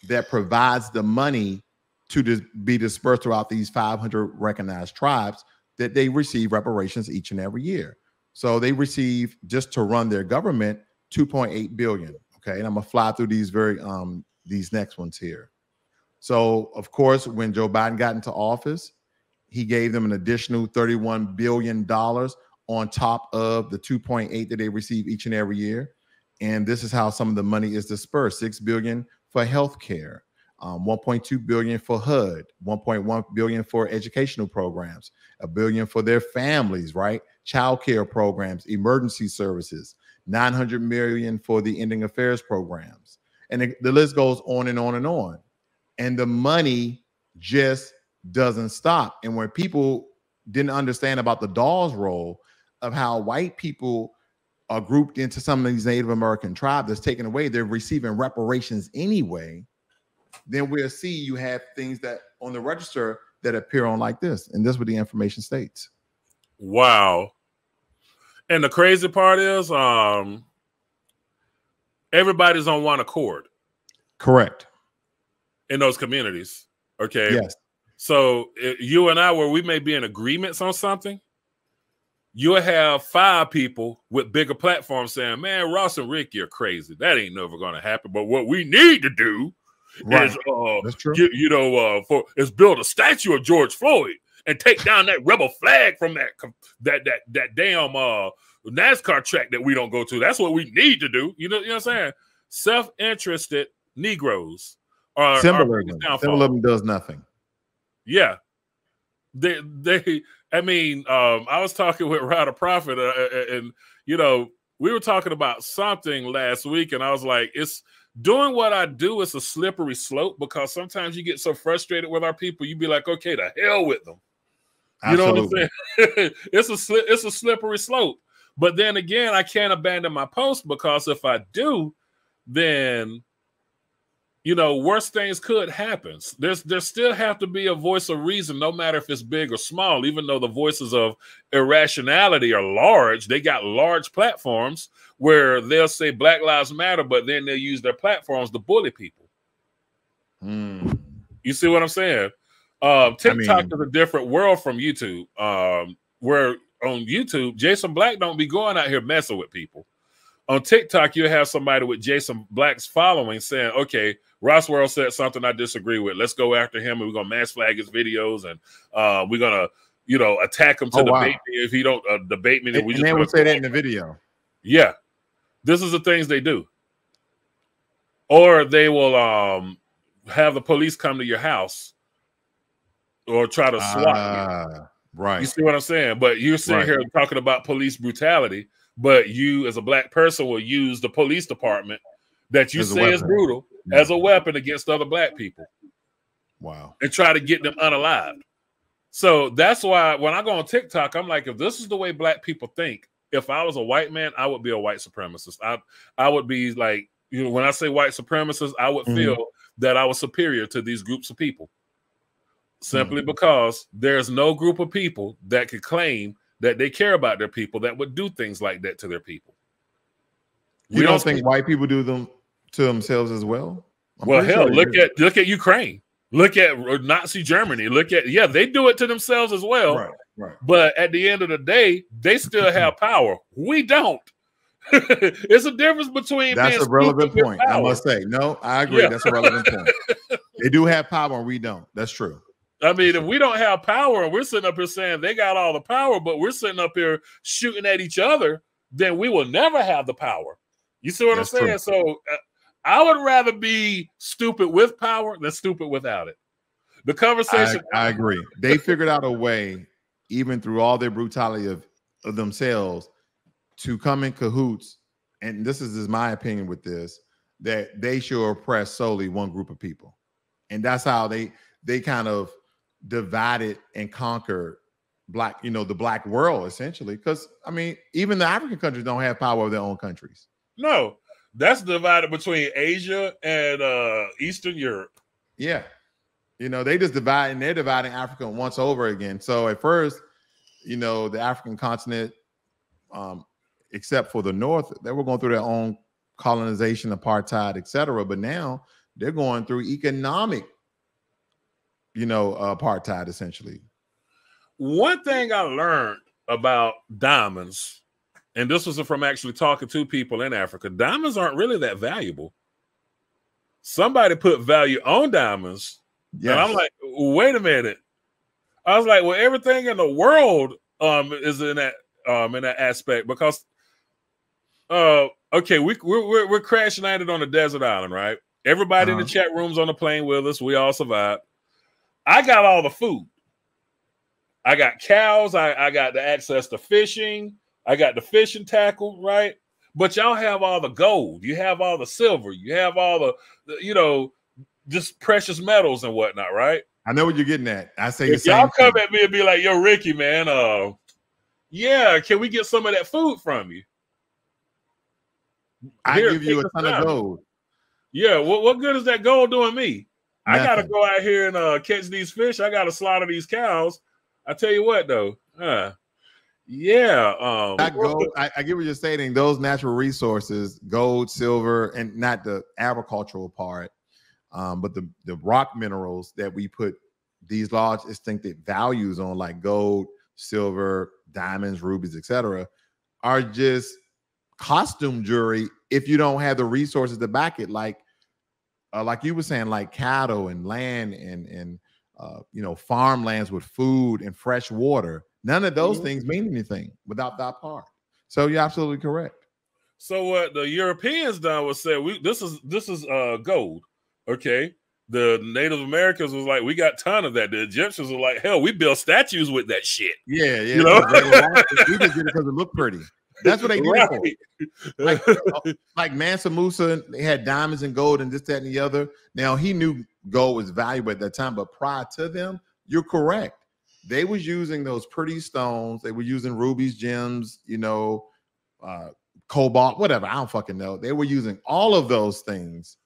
that provides the money to be dispersed throughout these 500 recognized tribes that they receive reparations each and every year. So they receive, just to run their government, $2.8 billion. Okay. And I'm gonna fly through these next ones here. So of course, when Joe Biden got into office, he gave them an additional $31 billion on top of the 2.8 that they receive each and every year. And this is how some of the money is dispersed: $6 billion for healthcare, 1.2 billion for HUD, 1.1 billion for educational programs, $1 billion for their families, right? Child care programs, emergency services, 900 million for the Indian Affairs programs. And the list goes on and on and on. And the money just doesn't stop. And when people didn't understand about the Dawes role of how white people are grouped into some of these Native American tribes that's taken away, they're receiving reparations anyway, then we'll see you have things that on the register that appear on like this. And this is what the information states. Wow. And the crazy part is everybody's on one accord. Correct. In those communities. Okay. Yes. So you and I, where we may be in agreements on something, you'll have 5 people with bigger platforms saying, man, Ross and Ricky are crazy. That ain't never going to happen. But what we need to do is, that's true. is build a statue of George Floyd and take down that rebel flag from that damn NASCAR track that we don't go to. That's what we need to do. You know what I'm saying? Self-interested Negroes are symbolism does nothing. Yeah. I was talking with Ryder Prophet and we were talking about something last week, and I was like, it's doing what I do is a slippery slope, because sometimes you get so frustrated with our people, you be like, okay, to hell with them. Absolutely. You know what I'm saying? It's a slippery slope. But then again, I can't abandon my post, because if I do, then worse things could happen. There still have to be a voice of reason, no matter if it's big or small. Even though the voices of irrationality are large, they got large platforms where they'll say Black Lives Matter, but then they'll use their platforms to bully people. You see what I'm saying? TikTok is a different world from YouTube. Where on YouTube, Jason Black don't be going out here messing with people. On TikTok, you have somebody with Jason Black's following saying, okay, Ross World said something I disagree with. Let's go after him, and we're going to mass flag his videos, and we're going to, attack him to debate me if he don't debate me. And they would say that in the video. Yeah. This is the things they do. Or they will have the police come to your house or try to swat you. Right. You see what I'm saying? But you're sitting here talking about police brutality, but you as a Black person will use the police department that you say is brutal as a weapon against other Black people. Wow. And try to get them unalived. So that's why when I go on TikTok, I'm like, if this is the way Black people think, if I was a white man, I would be a white supremacist. I would be like, when I say white supremacist, I would feel that I was superior to these groups of people. Simply because there's no group of people that could claim that they care about their people that would do things like that to their people. You don't think white people do them to themselves as well? Well, hell, look at Ukraine. Look at Nazi Germany. They do it to themselves as well. Right. Right. But at the end of the day, they still have power. We don't. It's a difference between that's being a relevant stupid point. with I power. must say, no, I agree. Yeah. That's a relevant point. They do have power, and we don't. That's true. I mean, if we don't have power and we're sitting up here saying they got all the power, but we're sitting up here shooting at each other, then we will never have the power. You see what I'm saying? True. So I would rather be stupid with power than stupid without it. The conversation. I agree. They figured out a way, even through all their brutality of themselves, to come in cahoots. And this is my opinion with this, that they should oppress solely one group of people. And that's how they kind of divided and conquered the black world, essentially. Because, I mean, even the African countries don't have power over their own countries. No, that's divided between Asia and Eastern Europe. Yeah. They just divide, and they're dividing Africa once over again. So at first, the African continent, except for the North, they were going through their own colonization, apartheid, etc. But now they're going through economic, apartheid, essentially. One thing I learned about diamonds, and this was from actually talking to people in Africa, diamonds aren't really that valuable. Somebody put value on diamonds. Yes. And I'm like, wait a minute. I was like, well, everything in the world is in that aspect, because okay, we're crash landed on a desert island, right? Everybody in the chat rooms on the plane with us, we all survived. I got all the food. I got cows, I got the access to fishing, I got the fishing tackle, right? But y'all have all the gold, you have all the silver, you have all the just precious metals and whatnot, right? I know what you're getting at. I say if y'all come at me and be like, yo, Ricky, man, yeah, can we get some of that food from you? I give you a ton of gold. Yeah, what good is that gold doing me? Nothing. I gotta go out here and catch these fish. I gotta slaughter these cows. I tell you what, though, yeah. Gold, I get what you're saying. Those natural resources, gold, silver, and not the agricultural part, but the rock minerals that we put these large distinctive values on, like gold, silver, diamonds, rubies, etc., are just costume jewelry if you don't have the resources to back it, like you were saying, like cattle and land and farmlands with food and fresh water. None of those things mean anything without that part. So you're absolutely correct. So what the Europeans done was say, this is gold. Okay. The Native Americans was like, we got a ton of that. The Egyptians were like, hell, we built statues with that shit. Yeah. You know? We just did it because it looked pretty. That's what they did it for. Like Mansa Musa, they had diamonds and gold and this, that, and the other. Now, he knew gold was valuable at that time, but prior to them, you're correct. They was using those pretty stones. They were using rubies, gems, cobalt, whatever. I don't fucking know. They were using all of those things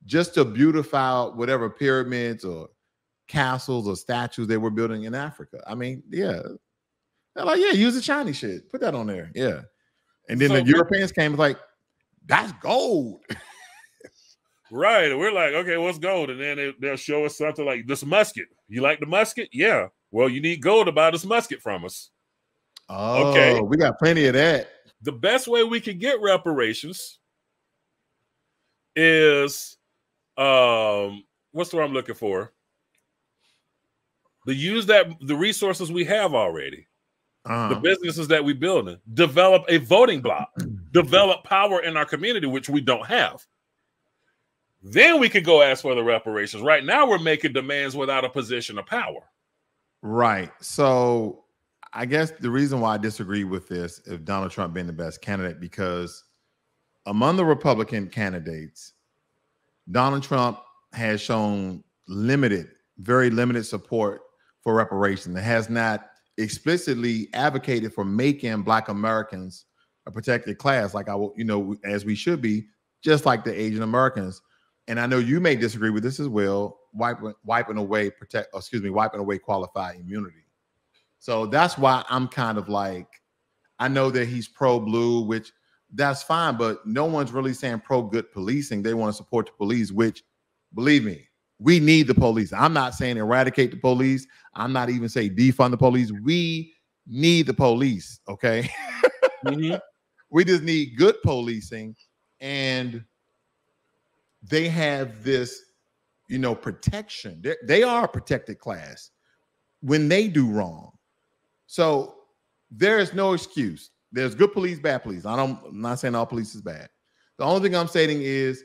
just to beautify whatever pyramids or castles or statues they were building in Africa. I mean, yeah. They're like, yeah, use the shiny shit. Put that on there. Yeah. And then the Europeans came like, that's gold. Right. We're like, okay, what's gold? And then they'll show us something like this musket. You like the musket? Yeah. Well, you need gold to buy this musket from us. Oh, okay. We got plenty of that. The best way we can get reparations is, what's the word I'm looking for? To use the resources we have already. The businesses that we building, develop a voting block, develop power in our community, which we don't have. Then we could go ask for the reparations. Right now, we're making demands without a position of power. Right. So I guess the reason why I disagree with this, if Donald Trump being the best candidate, because among the Republican candidates, Donald Trump has shown very limited support for reparations. It has not explicitly advocated for making Black Americans a protected class, like as we should be, just like the Asian Americans. And I know you may disagree with this as well, wiping away qualified immunity. So that's why I'm kind of like, I know that he's pro-blue, which that's fine, but no one's really saying pro-good policing. They want to support the police, which, believe me, we need the police. I'm not saying eradicate the police. I'm not even saying defund the police. We need the police. Okay. We just need good policing, and they have this, protection. They are a protected class when they do wrong. So there is no excuse. There's good police, bad police. I'm not saying all police is bad. The only thing I'm saying is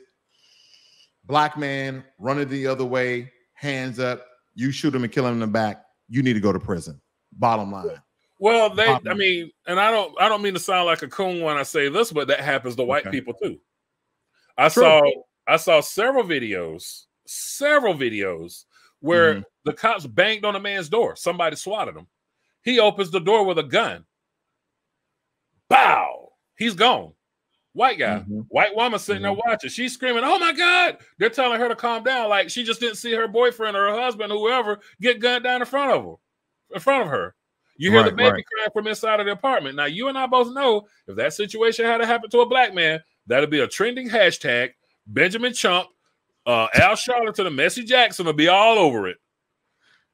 black man running the other way, hands up, you shoot him and kill him in the back, you need to go to prison. Bottom line. Well, I mean, and I don't mean to sound like a coon when I say this, but that happens to white people too. I saw several videos where the cops banged on a man's door. Somebody swatted him. He opens the door with a gun. Bow. He's gone. White guy. White woman sitting there watching. She's screaming, "Oh my God!" They're telling her to calm down. Like she just didn't see her boyfriend or her husband, whoever, get gunned down in front of her. You hear the baby crying from inside of the apartment. Now, you and I both know if that situation had to happen to a black man, that'd be a trending hashtag. Benjamin Chump, Al Sharpton, and Messi Jackson will be all over it.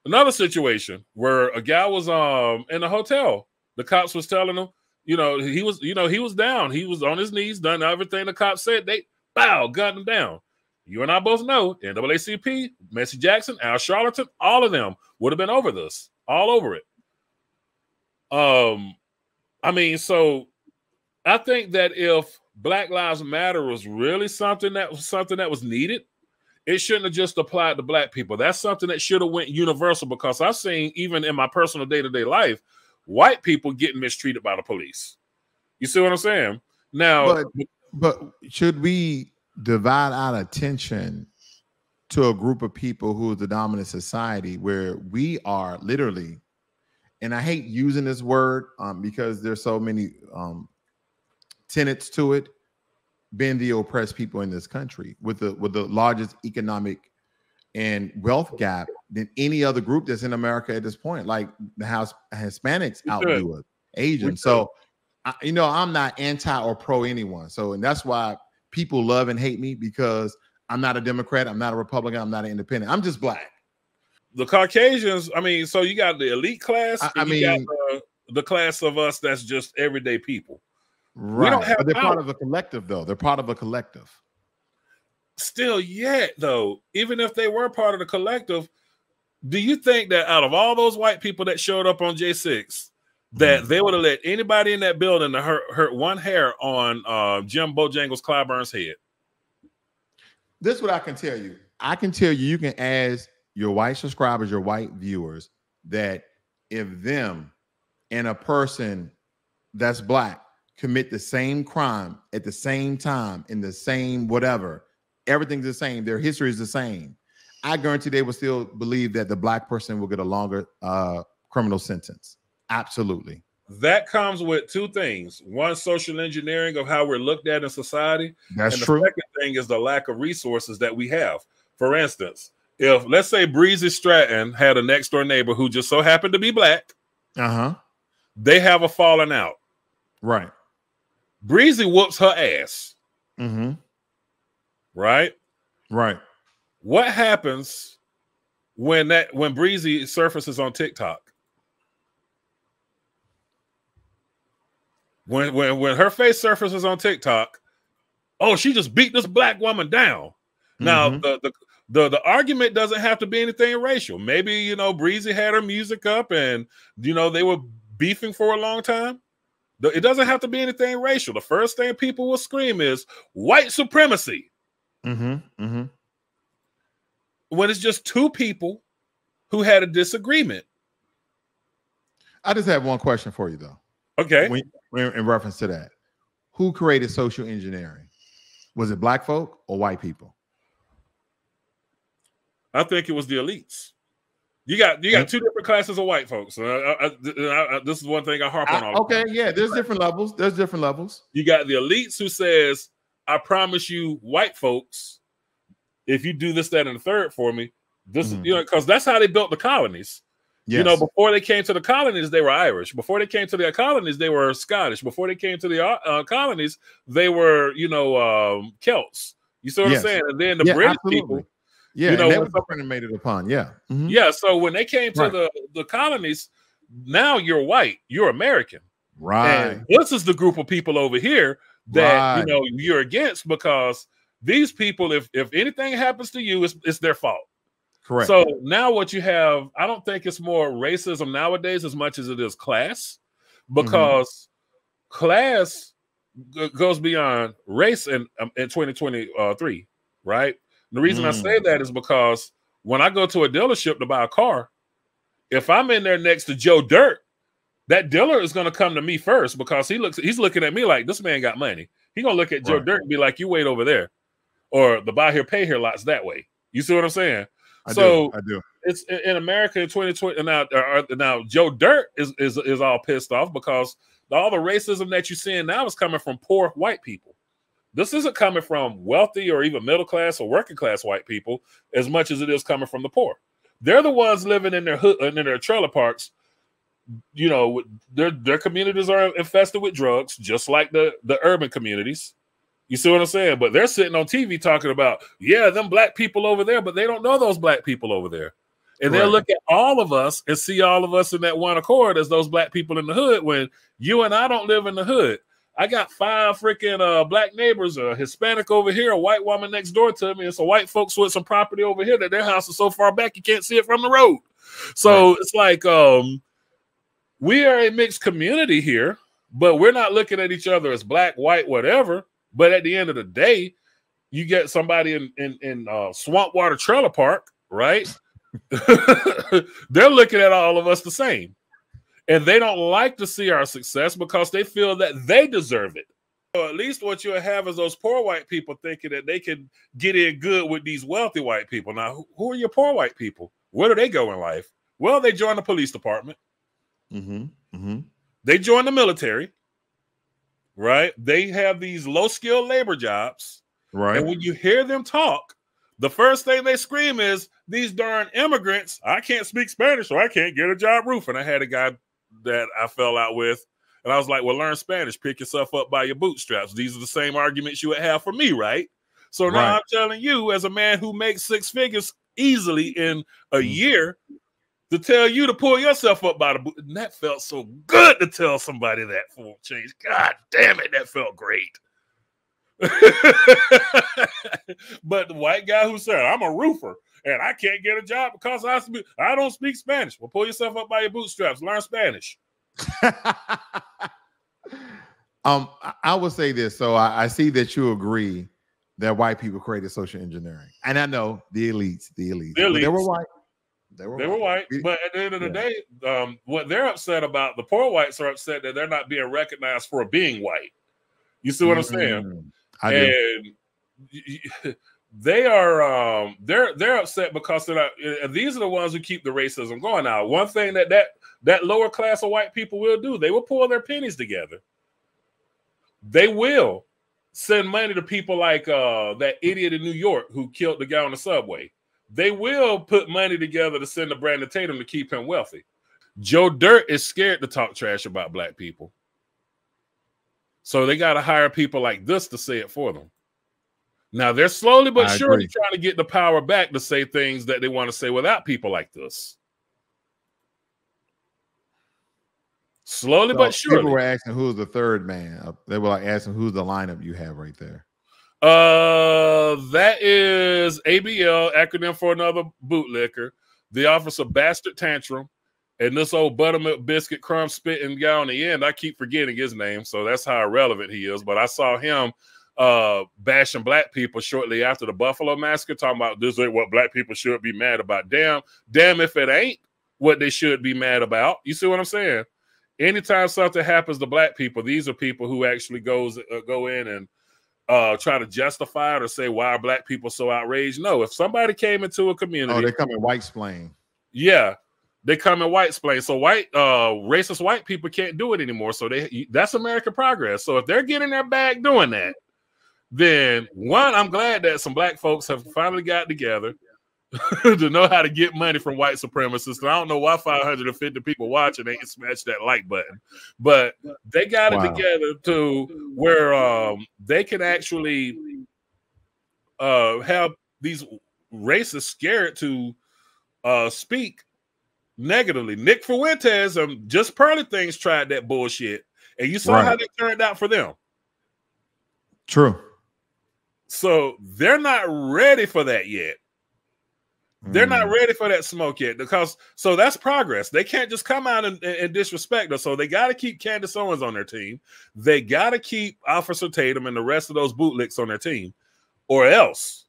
Another situation where a guy was in a hotel. The cops was telling him, he was down. He was on his knees, done everything the cops said. They gunned him down. You and I both know NAACP, Messi Jackson, Al Sharpton, all of them would have been over this, all over it. I mean, so I think that if Black Lives Matter was really something that was needed, it shouldn't have just applied to black people. That's something that should have went universal, because I've seen, even in my personal day-to-day life, white people getting mistreated by the police. You see what I'm saying? Now, but should we divide our attention to a group of people who is the dominant society, where we are literally, and I hate using this word because there's so many tenets to it, being the oppressed people in this country with the largest economic and wealth gap than any other group that's in America at this point. Like the Hispanics outdo us, Asians. So, I'm not anti or pro anyone. So, and that's why people love and hate me, because I'm not a Democrat, I'm not a Republican, I'm not an independent. I'm just black. The Caucasians, I mean, so you got the elite class, you got the class of us that's just everyday people. Right. We don't have, but they're part of a collective, though. They're part of a collective. Still yet, though, even if they were part of the collective, do you think that out of all those white people that showed up on J6, that they would have let anybody in that building to hurt one hair on Jim Bojangles Clyburn's head? This is what I can tell you. I can tell you, you can ask your white subscribers, your white viewers, that if them and a person that's black commit the same crime at the same time in the same whatever, everything's the same, their history is the same, I guarantee they will still believe that the black person will get a longer criminal sentence. Absolutely. That comes with two things. One, social engineering of how we're looked at in society. That's and true. The second thing is the lack of resources that we have. For instance, if, let's say, Breezy Stratton had a next door neighbor who just so happened to be black, they have a falling out. Right. Breezy whoops her ass. Right? Right. What happens when Breezy surfaces on TikTok? When her face surfaces on TikTok, oh, she just beat this black woman down. Now, the argument doesn't have to be anything racial. Maybe, Breezy had her music up and, they were beefing for a long time. It doesn't have to be anything racial. The first thing people will scream is white supremacy. When it's just two people who had a disagreement. I just have one question for you, though. Okay. In reference to that, who created social engineering? Was it black folk or white people? I think it was the elites. You got two different classes of white folks. This is one thing I harp on all the time. Yeah, there's different levels. There's different levels. You got the elites who says, I promise you, white folks, if you do this, that, and the third for me, this is, because that's how they built the colonies. Yes. Before they came to the colonies, they were Irish. Before they came to the colonies, they were Scottish. Before they came to the colonies, they were, Celts. You see what I'm saying? And then the British people. Yeah, they were made it upon. Yeah. Yeah. So when they came to the colonies, now you're white, you're American. Right. And this is the group of people over here that you know you're against, because these people, if anything happens to you, it's their fault. Correct. So now what you have, I don't think it's more racism nowadays as much as it is class, because class goes beyond race in 2023, right? And the reason I say that is because when I go to a dealership to buy a car, if I'm in there next to Joe Dirt, that dealer is going to come to me first, because he's looking at me like, this man got money. He's going to look at Joe Dirt and be like, you wait over there, or the buy here, pay here lot's that way. You see what I'm saying? I do. It's in America in 2020 now. Joe Dirt is all pissed off because all the racism that you're seeing now is coming from poor white people. This isn't coming from wealthy or even middle class or working class white people as much as it is coming from the poor. They're the ones living in their hood and in their trailer parks. You know, their communities are infested with drugs, just like the urban communities. You see what I'm saying? But they're sitting on TV talking about, yeah, them black people over there, but they don't know those black people over there. And they'll look at all of us and see all of us in that one accord as those black people in the hood, when you and I don't live in the hood. I got 5 freaking black neighbors, a Hispanic over here, a white woman next door to me, and some white folks with some property over here that their house is so far back you can't see it from the road. So it's like we are a mixed community here, but we're not looking at each other as black, white, whatever. But at the end of the day, you get somebody in Swamp Water Trailer Park, right? They're looking at all of us the same. And they don't like to see our success because they feel that they deserve it. So at least what you'll have is those poor white people thinking that they can get in good with these wealthy white people. Now, who are your poor white people? Where do they go in life? Well, they join the police department. They join the military. Right? They have these low-skilled labor jobs. Right. And when you hear them talk, the first thing they scream is, these darn immigrants, I can't speak Spanish, so I can't get a job roofing. I had a guy that I fell out with, and I was like, well, learn Spanish. Pick yourself up by your bootstraps. These are the same arguments you would have for me, right? So now I'm telling you, as a man who makes 6 figures easily in a year, to tell you to pull yourself up by the boot. And that felt so good to tell somebody that for a change. God damn it, that felt great. But the white guy who said, I'm a roofer and I can't get a job because I don't speak Spanish. Well, pull yourself up by your bootstraps. Learn Spanish. I would say this. So I see that you agree that white people created social engineering. And I know the elites. They were white. They were white, but at the end of the day, what they're upset about, the poor whites are upset that they're not being recognized for being white. You see what I'm saying? I do. They are they're upset because they're not, and these are the ones who keep the racism going. Now, one thing that lower class of white people will do, they will pull their pennies together. They will send money to people like that idiot in New York who killed the guy on the subway. They will put money together to send to Brandon Tatum to keep him wealthy. Joe Dirt is scared to talk trash about black people. So they got to hire people like this to say it for them. Now, they're slowly but surely trying to get the power back to say things that they want to say without people like this. Slowly but surely. People were asking who's the third man. They were like asking who's the lineup you have right there. That is ABL, acronym for another bootlicker, the Officer Bastard Tantrum, and this old buttermilk biscuit crumb spitting guy on the end. I keep forgetting his name, so that's how irrelevant he is. But I saw him bashing black people shortly after the Buffalo Massacre, talking about this ain't what black people should be mad about. Damn if it ain't what they should be mad about. You see what I'm saying? Anytime something happens to black people, these are people who actually go in and try to justify it or say, why are black people so outraged? No, if somebody came into a community. Oh, they come in white splain. Yeah, they come in white splain. So racist white people can't do it anymore. So that's American progress. So if they're getting their bag doing that, then one, I'm glad that some black folks have finally got together to know how to get money from white supremacists. And I don't know why 550 people watching ain't smashed that like button, but they got it together to where they can actually have these racists scared to speak negatively. Nick Fuentes and Just Pearly Things tried that bullshit, and you saw how they turned out for them. True. So they're not ready for that yet. They're not ready for that smoke yet, because so that's progress. They can't just come out and disrespect us. So they got to keep Candace Owens on their team. They got to keep Officer Tatum and the rest of those bootlicks on their team, or else.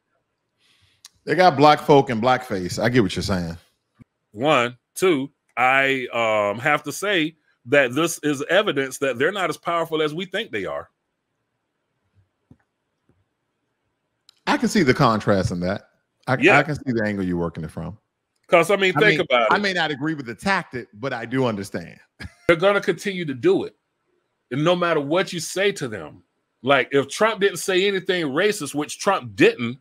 They got black folk and blackface. I get what you're saying. One, two, I have to say that this is evidence that they're not as powerful as we think they are. I can see the contrast in that. I can see the angle you're working it from. Because, I mean, think about it. I may not agree with the tactic, but I do understand. They're going to continue to do it. And no matter what you say to them. Like, if Trump didn't say anything racist, which Trump didn't,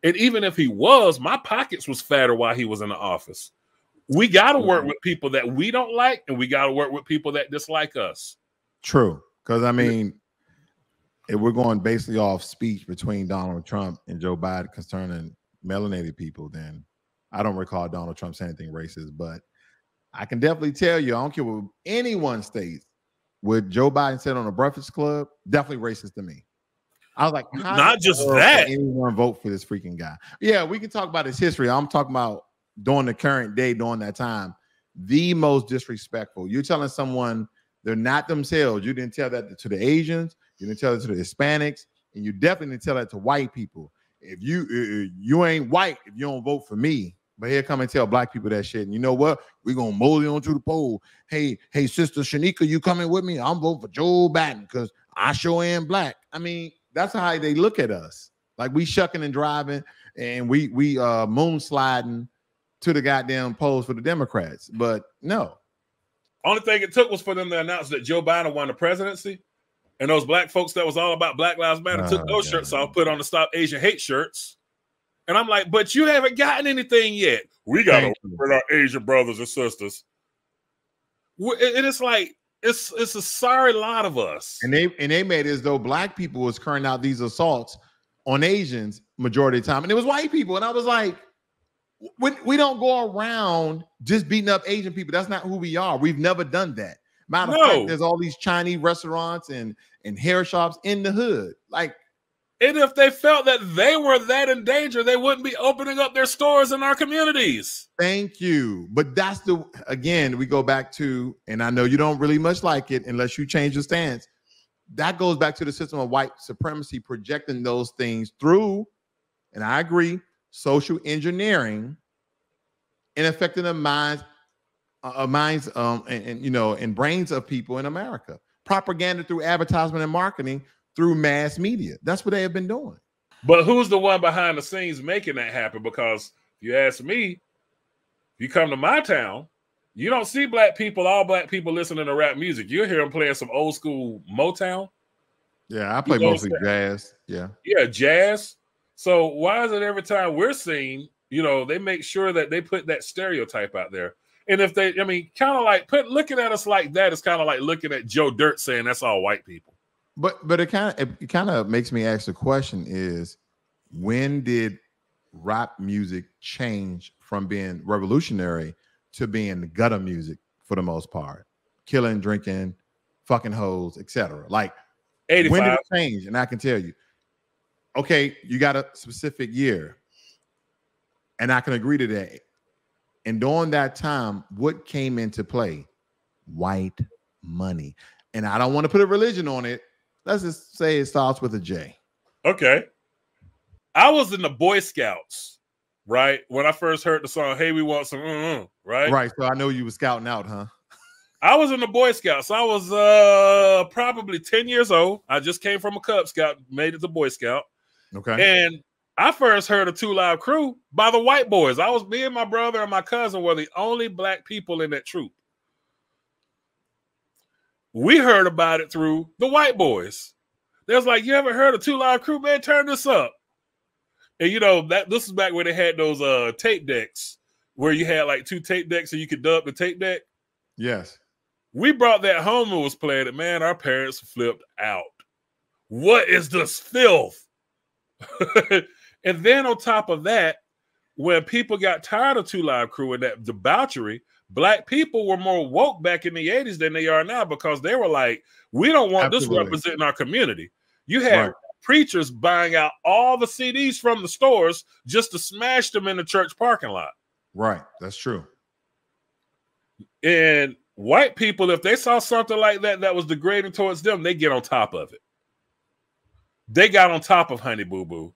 and even if he was, my pockets was fatter while he was in the office. We got to work with people that we don't like, and we got to work with people that dislike us. True. Because, I mean, if we're going basically off speech between Donald Trump and Joe Biden concerning melanated people, then I don't recall Donald Trump saying anything racist, but I can definitely tell you, I don't care what anyone states, what Joe Biden said on the Breakfast Club, definitely racist to me. I was like, not just that. Anyone vote for this freaking guy? Yeah, we can talk about his history. I'm talking about during the current day, during that time, the most disrespectful. You're telling someone they're not themselves. You didn't tell that to the Asians. You didn't tell it to the Hispanics, and you definitely didn't tell that to white people. If you ain't white, if you don't vote for me, but here come and tell black people that shit. And you know what? We're gonna mold it onto the poll. Hey, sister Shanika, you coming with me? I'm voting for Joe Biden because I sure am black. I mean, that's how they look at us. Like we shucking and driving, and we moon sliding to the goddamn polls for the Democrats. But no. Only thing it took was for them to announce that Joe Biden won the presidency. And those black folks that was all about Black Lives Matter took those shirts off, put on the Stop Asian Hate shirts. And I'm like, but you haven't gotten anything yet. We got to work with our Asian brothers and sisters. And it's like, it's a sorry lot of us. And they made it as though black people was carrying out these assaults on Asians majority of the time. And it was white people. And I was like, we don't go around just beating up Asian people. That's not who we are. We've never done that. Matter of fact, there's all these Chinese restaurants and hair shops in the hood. Like, and if they felt that they were that in danger, they wouldn't be opening up their stores in our communities. Thank you. But that's again, we go back to, and I know you don't really much like it unless you change your stance. That goes back to the system of white supremacy projecting those things through, and I agree, social engineering and affecting the minds and brains of people in America. Propaganda through advertisement and marketing through mass media. That's what they have been doing. But who's the one behind the scenes making that happen? Because if you ask me, if you come to my town, you don't see all black people listening to rap music. You'll hear them playing some old school Motown. Yeah, I play mostly jazz. Yeah. Yeah, jazz. So why is it every time we're seeing, they make sure that they put that stereotype out there? And if they, kind of like looking at us like that is kind of like looking at Joe Dirt saying that's all white people. But it kind of makes me ask the question is, when did rap music change from being revolutionary to being gutter music for the most part? Killing, drinking, fucking hoes, etc. Like 85. When did it change? And I can tell you, okay, you got a specific year, and I can agree to that. And during that time, what came into play? White money. And I don't want to put a religion on it. Let's just say it starts with a J. Okay. I was in the Boy Scouts, right? When I first heard the song, Hey, We Want Some, right? Right. So I know you were scouting out, huh? I was in the Boy Scouts. I was probably 10 years old. I just came from a Cub Scout, made it to Boy Scout. Okay. And I first heard of Two Live Crew by the white boys. Me and my brother and my cousin were the only black people in that troop. We heard about it through the white boys. They was like, you ever heard of Two Live Crew? Man, turn this up. And this is back when they had those tape decks where you had like 2 tape decks and you could dub the tape deck. Yes. We brought that home and was playing it. Man, our parents flipped out. What is this filth? And then on top of that, when people got tired of Two Live Crew and that debauchery, black people were more woke back in the 80s than they are now, because they were like, we don't want this representing our community. You had preachers buying out all the CDs from the stores just to smash them in the church parking lot. Right. That's true. And white people, if they saw something like that that was degrading towards them, they get on top of it. They got on top of Honey Boo Boo.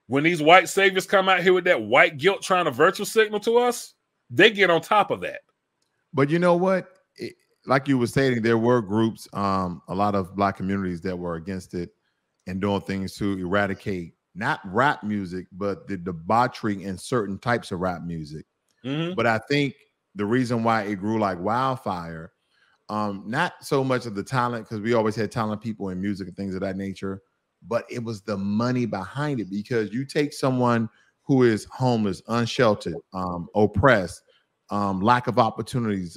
When these white saviors come out here with that white guilt trying to virtue signal to us, they get on top of that. But you know what? Like you were stating, there were groups, a lot of black communities that were against it and doing things to eradicate not rap music, but the debauchery in certain types of rap music. But I think the reason why it grew like wildfire, not so much of the talent, because we always had talented people in music and things of that nature, but it was the money behind it. Because you take someone who is homeless, unsheltered, oppressed, lack of opportunities,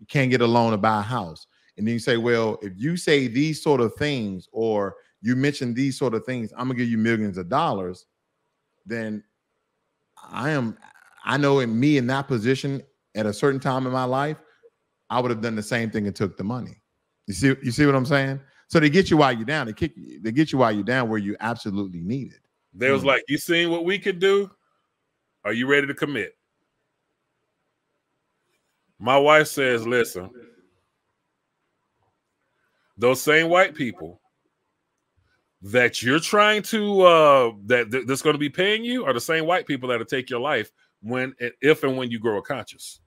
can't get a loan to buy a house, and then you say, well, if you say these sort of things, or you mention these sort of things, I'm gonna give you millions of dollars. Then I know in that position at a certain time in my life, I would have done the same thing and took the money. You see what I'm saying? So they get you while you're down. They get you while you're down where you absolutely need it. They was like, you seen what we could do? Are you ready to commit? My wife says, listen, those same white people that you're trying to, that's going to be paying you, are the same white people that'll take your life if and when you grow a conscience.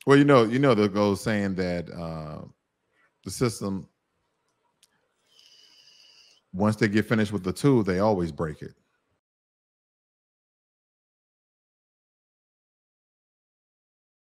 Well, you know, the goal saying that the system, once they get finished with the tool, they always break it.